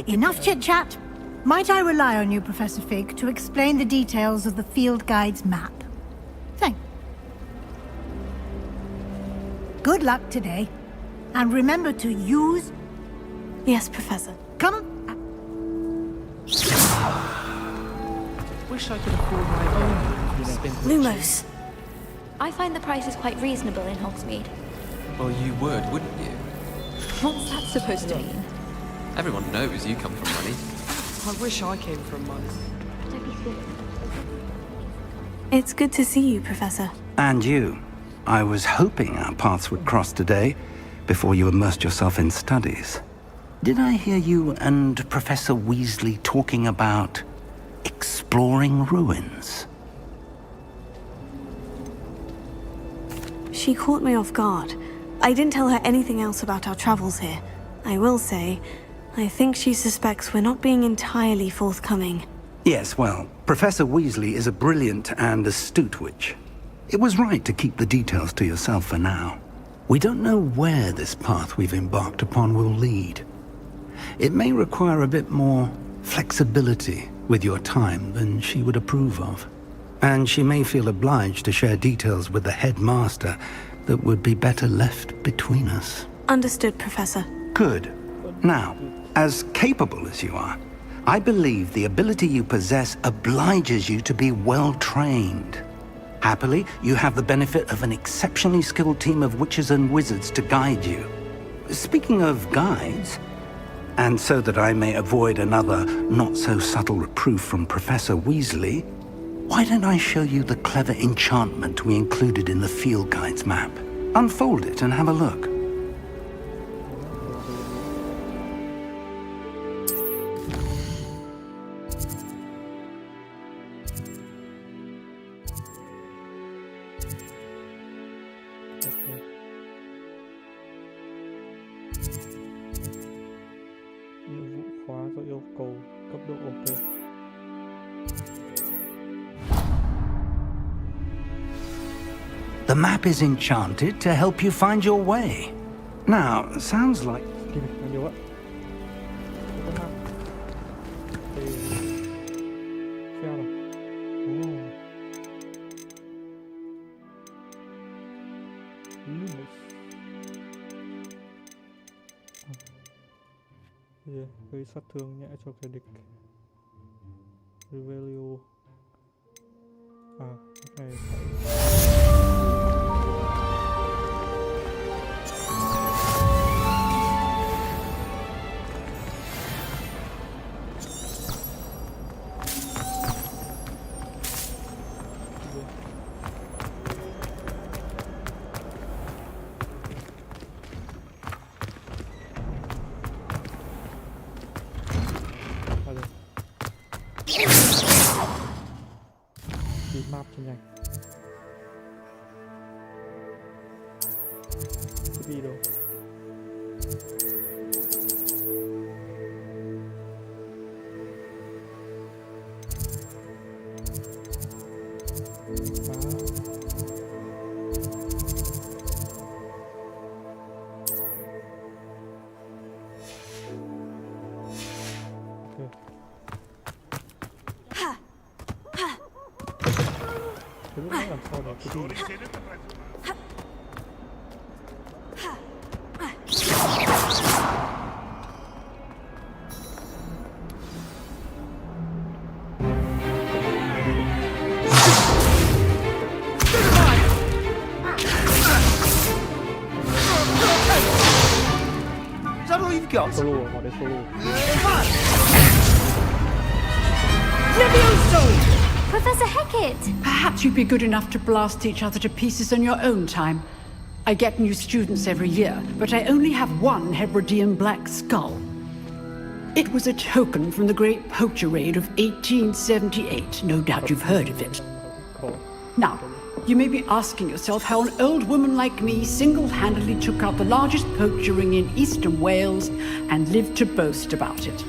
Enough chit-chat. Might I rely on you, Professor Fig, to explain the details of the field guide's map? Thanks. Good luck today. And remember to use... Yes, Professor. Come on. Wish I could afford my own spin. Lumos. I find the prices quite reasonable in Hogsmeade. Well, you would, wouldn't you? What's that supposed to mean? Everyone knows you come from money. I wish I came from money. Don't be silly. It's good to see you, Professor. And you. I was hoping our paths would cross today, before you immersed yourself in studies. Did I hear you and Professor Weasley talking about exploring ruins? She caught me off guard. I didn't tell her anything else about our travels here. I will say, I think she suspects we're not being entirely forthcoming. Yes, well, Professor Weasley is a brilliant and astute witch. It was right to keep the details to yourself for now. We don't know where this path we've embarked upon will lead. It may require a bit more flexibility with your time than she would approve of. And she may feel obliged to share details with the headmaster that would be better left between us. Understood, Professor. Good. Now, as capable as you are, I believe the ability you possess obliges you to be well trained. Happily, you have the benefit of an exceptionally skilled team of witches and wizards to guide you. Speaking of guides, and so that I may avoid another not-so-subtle reproof from Professor Weasley, why don't I show you the clever enchantment we included in the field guide's map? Unfold it and have a look. Nhiệm vụ khóa do yêu cầu cấp độ OK. The map is enchanted to help you find your way. Now, sounds like... Kìa, nhiều ạ. Có map. Đây... Treo rồi. Lumos. Gây sát thương nhẹ cho kẻ địch. Revelio. Cái này đi map cho nhanh. Cái gì đâu. Cái lúc đó làm sao để cái gì? Is that all you've got? Solo, họ để solo. Professor Hecat! Perhaps you'd be good enough to blast each other to pieces on your own time. I get new students every year, but I only have one Hebridean black skull. It was a token from the Great Poacher Raid of 1878. No doubt you've heard of it. Now, you may be asking yourself how an old woman like me single-handedly took out the largest poacher ring in eastern Wales and lived to boast about it.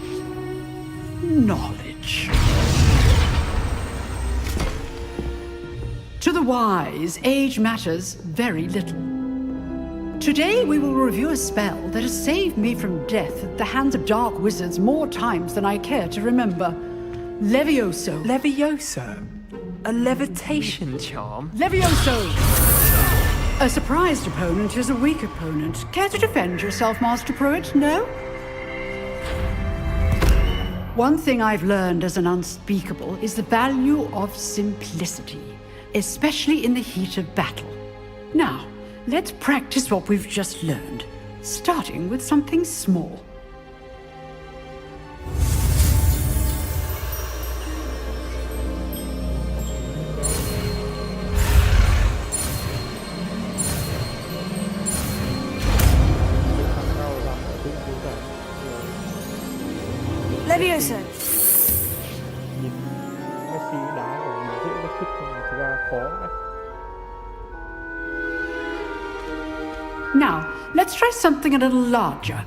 Knowledge. To the wise, age matters very little. Today we will review a spell that has saved me from death at the hands of dark wizards more times than I care to remember. Levioso. Levioso? A levitation charm? Levioso! A surprised opponent is a weak opponent. Care to defend yourself, Master Pruitt? No? One thing I've learned as an unspeakable is the value of simplicity, especially in the heat of battle. Now, let's practice what we've just learned, starting with something small. Levioso! Nhìn Messi đá của mình dễ rất thích nhưng mà thực ra khó đấy. Now, let's try something a little larger.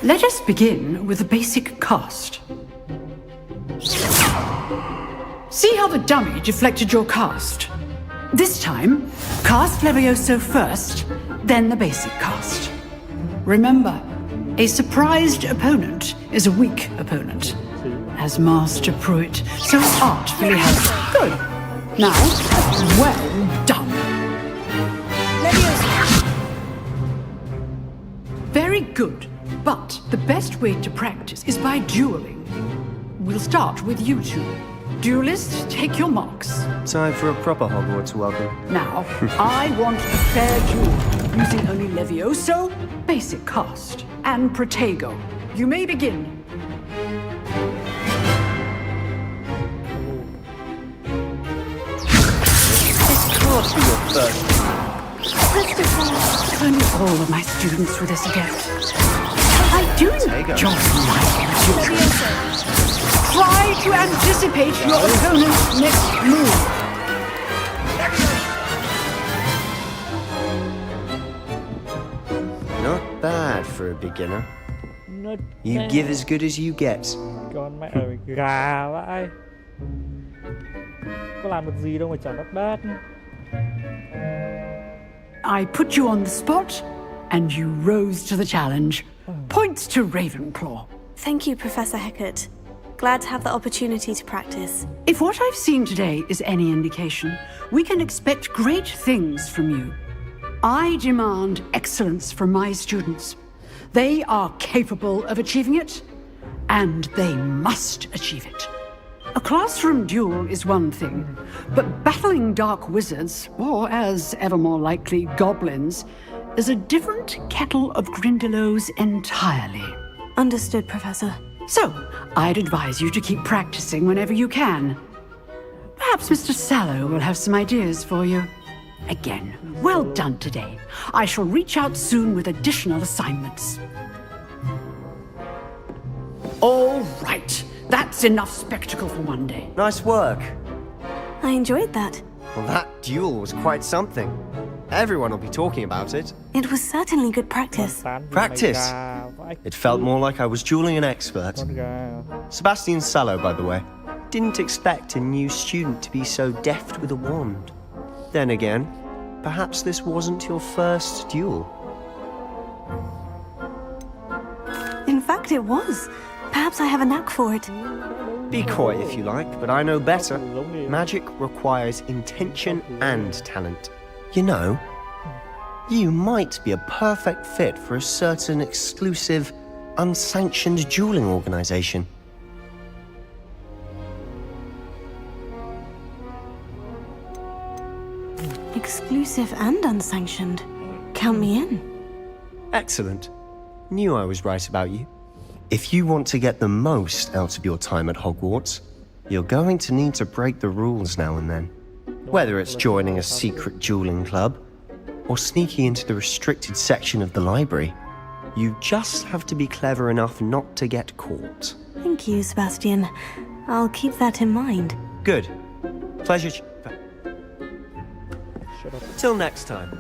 Let us begin with the basic cast. See how the dummy deflected your cast? This time, cast Levioso first, then the basic cast. Remember, a surprised opponent is a weak opponent, as Master Pruitt so artfully has. Good. Now, well done. Very good, but the best way to practice is by dueling. We'll start with you two. Duelists, take your marks. Time for a proper Hogwarts welcome. Now, I want a fair duel, using only Levioso, basic cast, and Protego. You may begin. This can't be your first. Christopher, if only all of my students were this adept. I do enjoy my duels. Try to anticipate your opponent's next move. Not bad for a beginner. You give as good as you get. Con mẹ ơi, gà vãi. Có làm được gì đâu mà chả not bad. I put you on the spot, and you rose to the challenge. Points to Ravenclaw. Thank you, Professor Hecat. Glad to have the opportunity to practice. If what I've seen today is any indication, we can expect great things from you. I demand excellence from my students. They are capable of achieving it, and they must achieve it. A classroom duel is one thing, but battling dark wizards, or as ever more likely, goblins, is a different kettle of Grindylows entirely. Understood, Professor. So, I'd advise you to keep practicing whenever you can. Perhaps Mr. Sallow will have some ideas for you. Again, well done today. I shall reach out soon with additional assignments. All right. That's enough spectacle for one day. Nice work. I enjoyed that. Well, that duel was quite something. Everyone will be talking about it. It was certainly good practice. Practice? It felt more like I was dueling an expert. Sebastian Sallow, by the way. Didn't expect a new student to be so deft with a wand. Then again, perhaps this wasn't your first duel. In fact, it was. Perhaps I have a knack for it. Be coy if you like, but I know better. Magic requires intention and talent. You know, you might be a perfect fit for a certain exclusive, unsanctioned dueling organization. Exclusive and unsanctioned. Count me in. Excellent. Knew I was right about you. If you want to get the most out of your time at Hogwarts, you're going to need to break the rules now and then. Whether it's joining a secret dueling club, or sneaking into the restricted section of the library, you just have to be clever enough not to get caught. Thank you, Sebastian. I'll keep that in mind. Good. Pleasure. Till next time.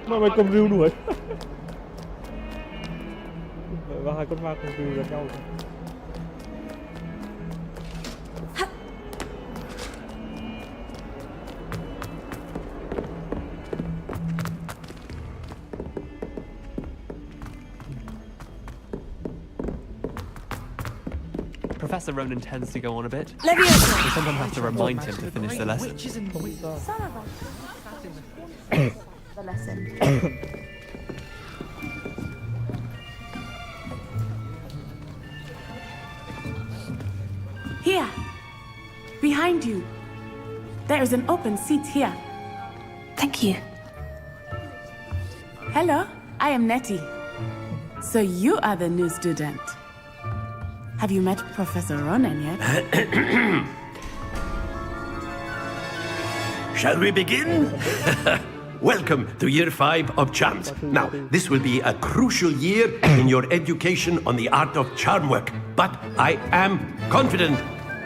Mà mày cầm rìu đuổi. Và hai con ma cầm rìu gần nhau. Professor Ronan tends to go on a bit. Leviosa! We sometimes have to remind him to finish the lesson. The lesson. Here! Behind you. There is an open seat here. Thank you. Hello, I am Nettie. So you are the new student. Have you met Professor Ronan yet? Shall we begin? Welcome to Year 5 of Charms. Now, this will be a crucial year in your education on the art of charm work. But I am confident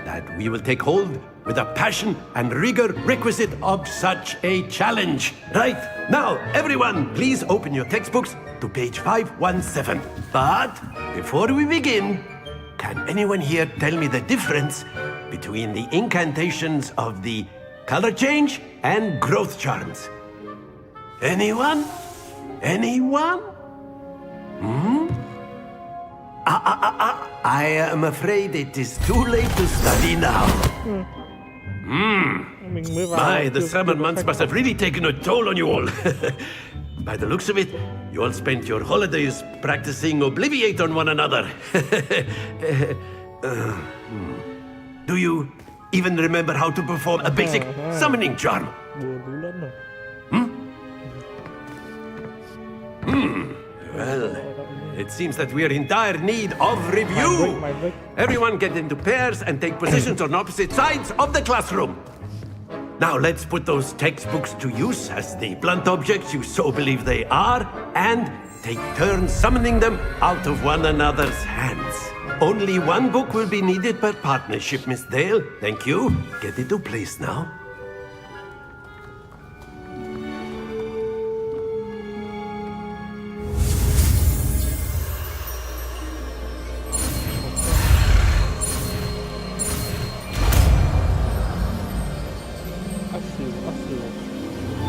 that we will take hold with the passion and rigor requisite of such a challenge. Right, now, everyone, please open your textbooks to page 517. But before we begin, can anyone here tell me the difference between the incantations of the color change and growth charms? Anyone? Anyone? I am afraid it is too late to study now. My, the summer months must have really taken a toll on you all. By the looks of it, you all spent your holidays practicing Obliviate on one another. Do you even remember how to perform a basic summoning charm? Well, it seems that we are in dire need of review. Everyone get into pairs and take positions on opposite sides of the classroom. Now let's put those textbooks to use as the blunt objects you so believe they are, and take turns summoning them out of one another's hands. Only one book will be needed per partnership, Miss Dale. Thank you. Get into place now.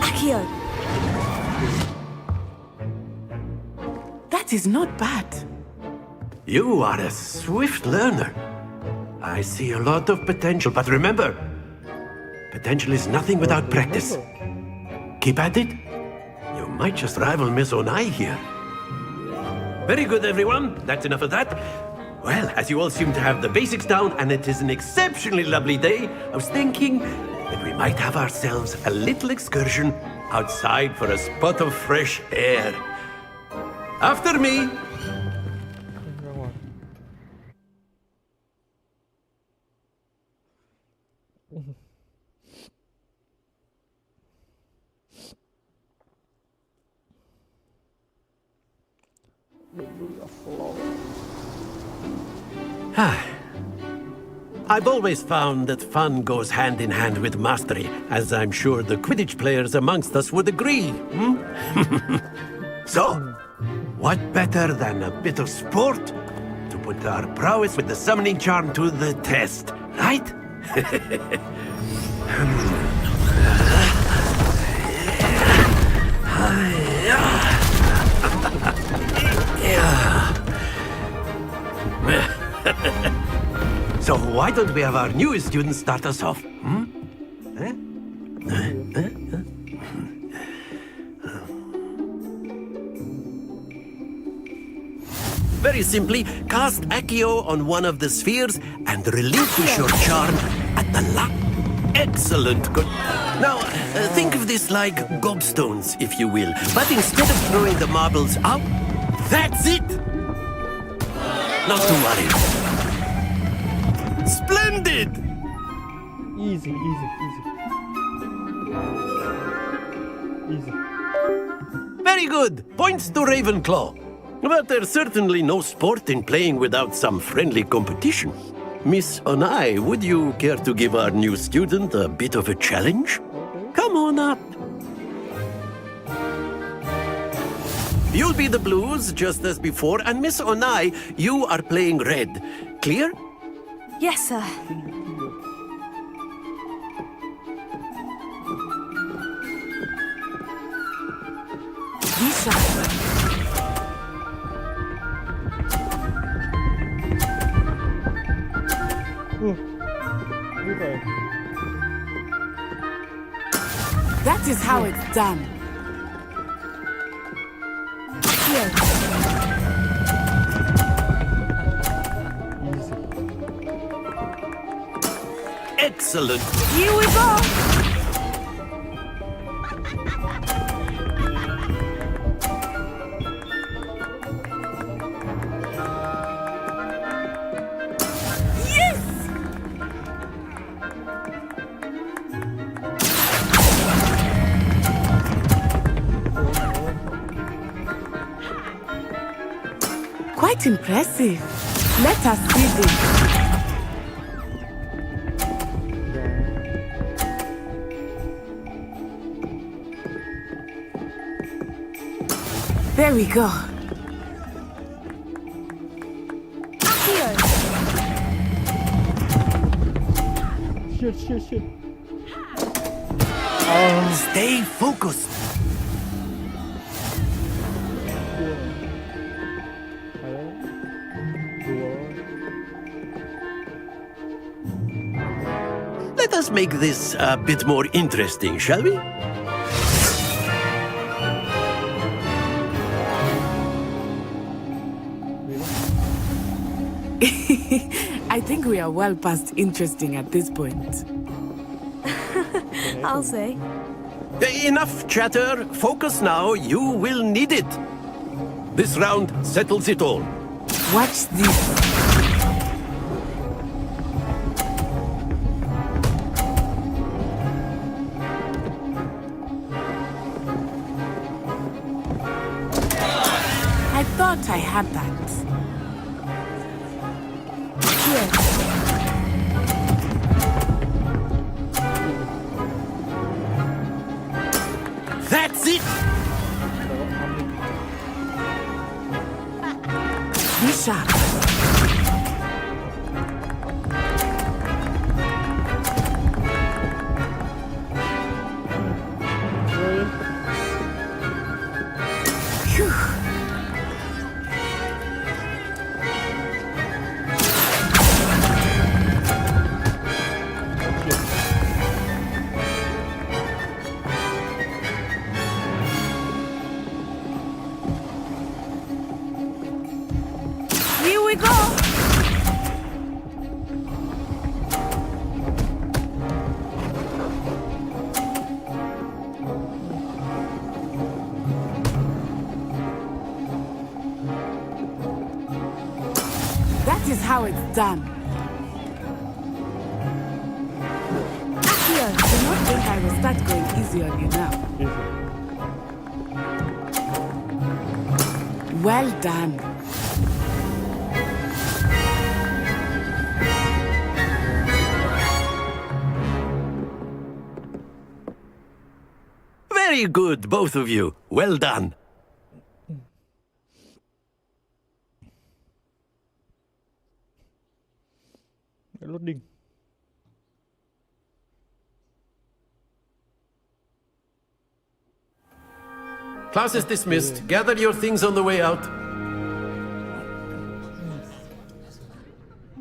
Akio! That is not bad. You are a swift learner. I see a lot of potential, but remember, potential is nothing without practice. Keep at it. You might just rival Miss Onai here. Very good, everyone. That's enough of that. Well, as you all seem to have the basics down, and it is an exceptionally lovely day, I was thinking that we might have ourselves a little excursion outside for a spot of fresh air. After me. I've always found that fun goes hand in hand with mastery, as I'm sure the Quidditch players amongst us would agree. So, what better than a bit of sport to put our prowess with the summoning charm to the test, right? So why don't we have our newest student start us off? Very simply, cast Accio on one of the spheres and relinquish your charm at the Excellent. Good. Now, think of this like gobstones, if you will. But instead of throwing the marbles out, that's it! Not to worry. Splendid! Easy, easy, easy. Easy. Very good. Points to Ravenclaw. But there's certainly no sport in playing without some friendly competition. Miss Onai, would you care to give our new student a bit of a challenge? Come on up. You'll be the blues, just as before, and Miss Onai, you are playing red. Clear? Yes, sir. Lisa. That is how it's done. Here. Excellent. Here we go. Quite impressive. Let us see this. There we go. Shit. Stay focused. Let us make this a bit more interesting, shall we? I think we are well past interesting at this point. I'll say. Enough chatter. Focus now. You will need it. This round settles it all. Watch this. I thought I had that. Here. That's it! Be sharp. Phew. Here we go. That is how it's done. Here, do not think I will start going easy on you now. Well done. Very good, both of you. Well done. Loading. Class is dismissed. Gather your things on the way out.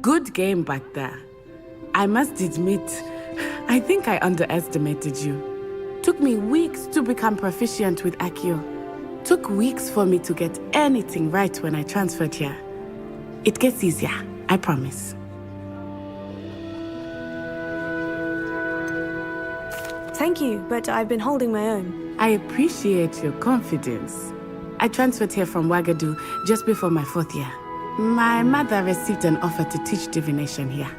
Good game back there. I must admit, I think I underestimated you. Took me weeks to become proficient with Accio. Took weeks for me to get anything right when I transferred here. It gets easier, I promise. Thank you, but I've been holding my own. I appreciate your confidence. I transferred here from Wagadu just before my 4th year. My mother received an offer to teach divination here.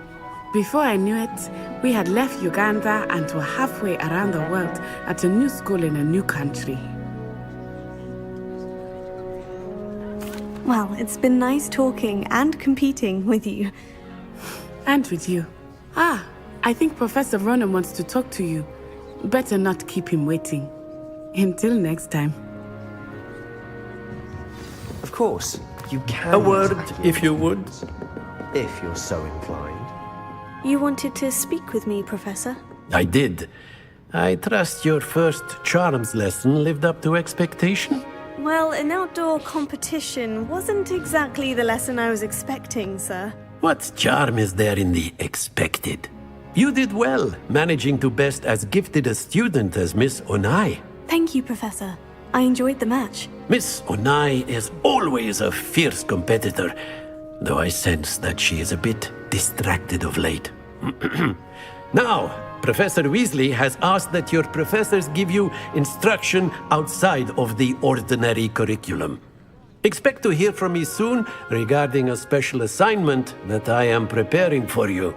Before I knew it, we had left Uganda and were halfway around the world at a new school in a new country. Well, it's been nice talking and competing with you. And with you. Ah, I think Professor Ronan wants to talk to you. Better not keep him waiting. Until next time. Of course, you can. A word, if you would. If you're so inclined. You wanted to speak with me, Professor? I did. I trust your first charms lesson lived up to expectation? Well, an outdoor competition wasn't exactly the lesson I was expecting, sir. What charm is there in the expected? You did well, managing to best as gifted a student as Miss Onai. Thank you, Professor. I enjoyed the match. Miss Onai is always a fierce competitor, though I sense that she is a bit distracted of late. Now, Professor Weasley has asked that your professors give you instruction outside of the ordinary curriculum. Expect to hear from me soon regarding a special assignment that I am preparing for you.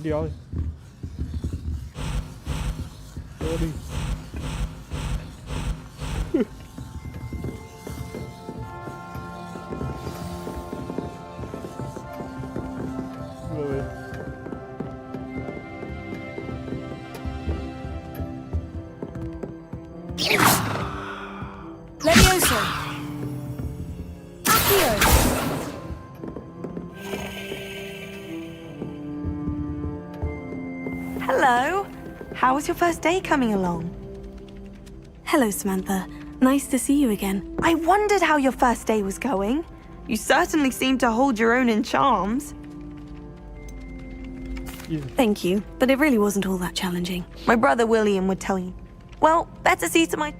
เดียวเดี๋ยวดิเลย Levioso! Accio! Hello. How was your first day coming along? Hello, Samantha. Nice to see you again. I wondered how your first day was going. You certainly seem to hold your own in charms. Thank you, but it really wasn't all that challenging. My brother William would tell you. Well, better see to my...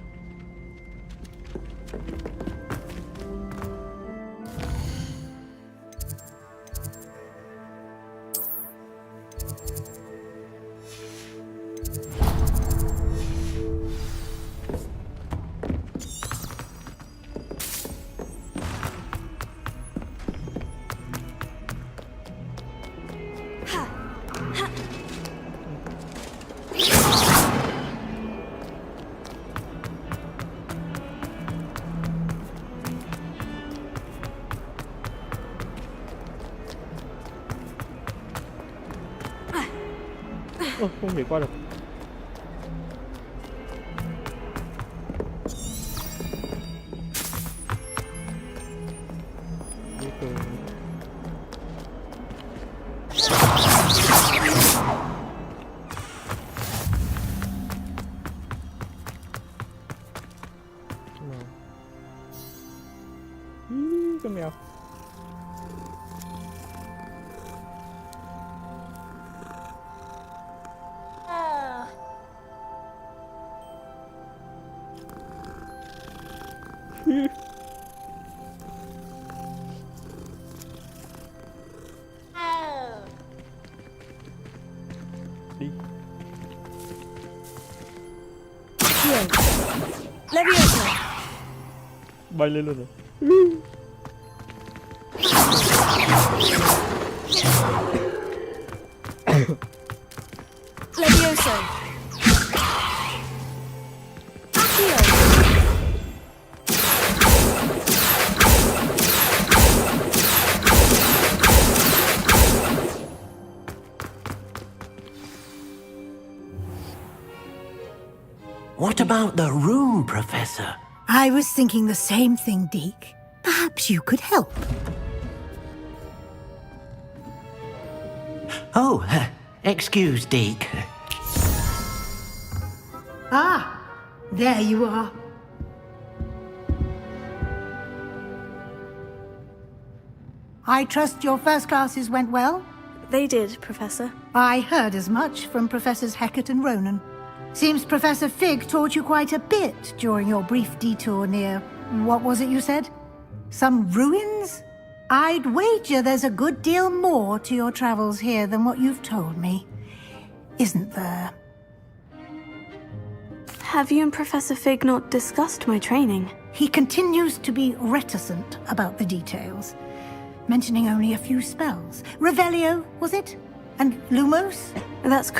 Không thể qua được. Con mèo. Đi. Levioso! Bay lên luôn rồi. Levioso! Accio! What about the room, Professor? I was thinking the same thing, Deke. Perhaps you could help. Oh, excuse, Deke. Ah, there you are. I trust your first classes went well? They did, Professor. I heard as much from Professors Hecat and Ronan. Seems Professor Fig taught you quite a bit during your brief detour near... what was it you said? Some ruins? I'd wager there's a good deal more to your travels here than what you've told me. Isn't there? Have you and Professor Fig not discussed my training? He continues to be reticent about the details, mentioning only a few spells. Revelio, was it? And Lumos? That's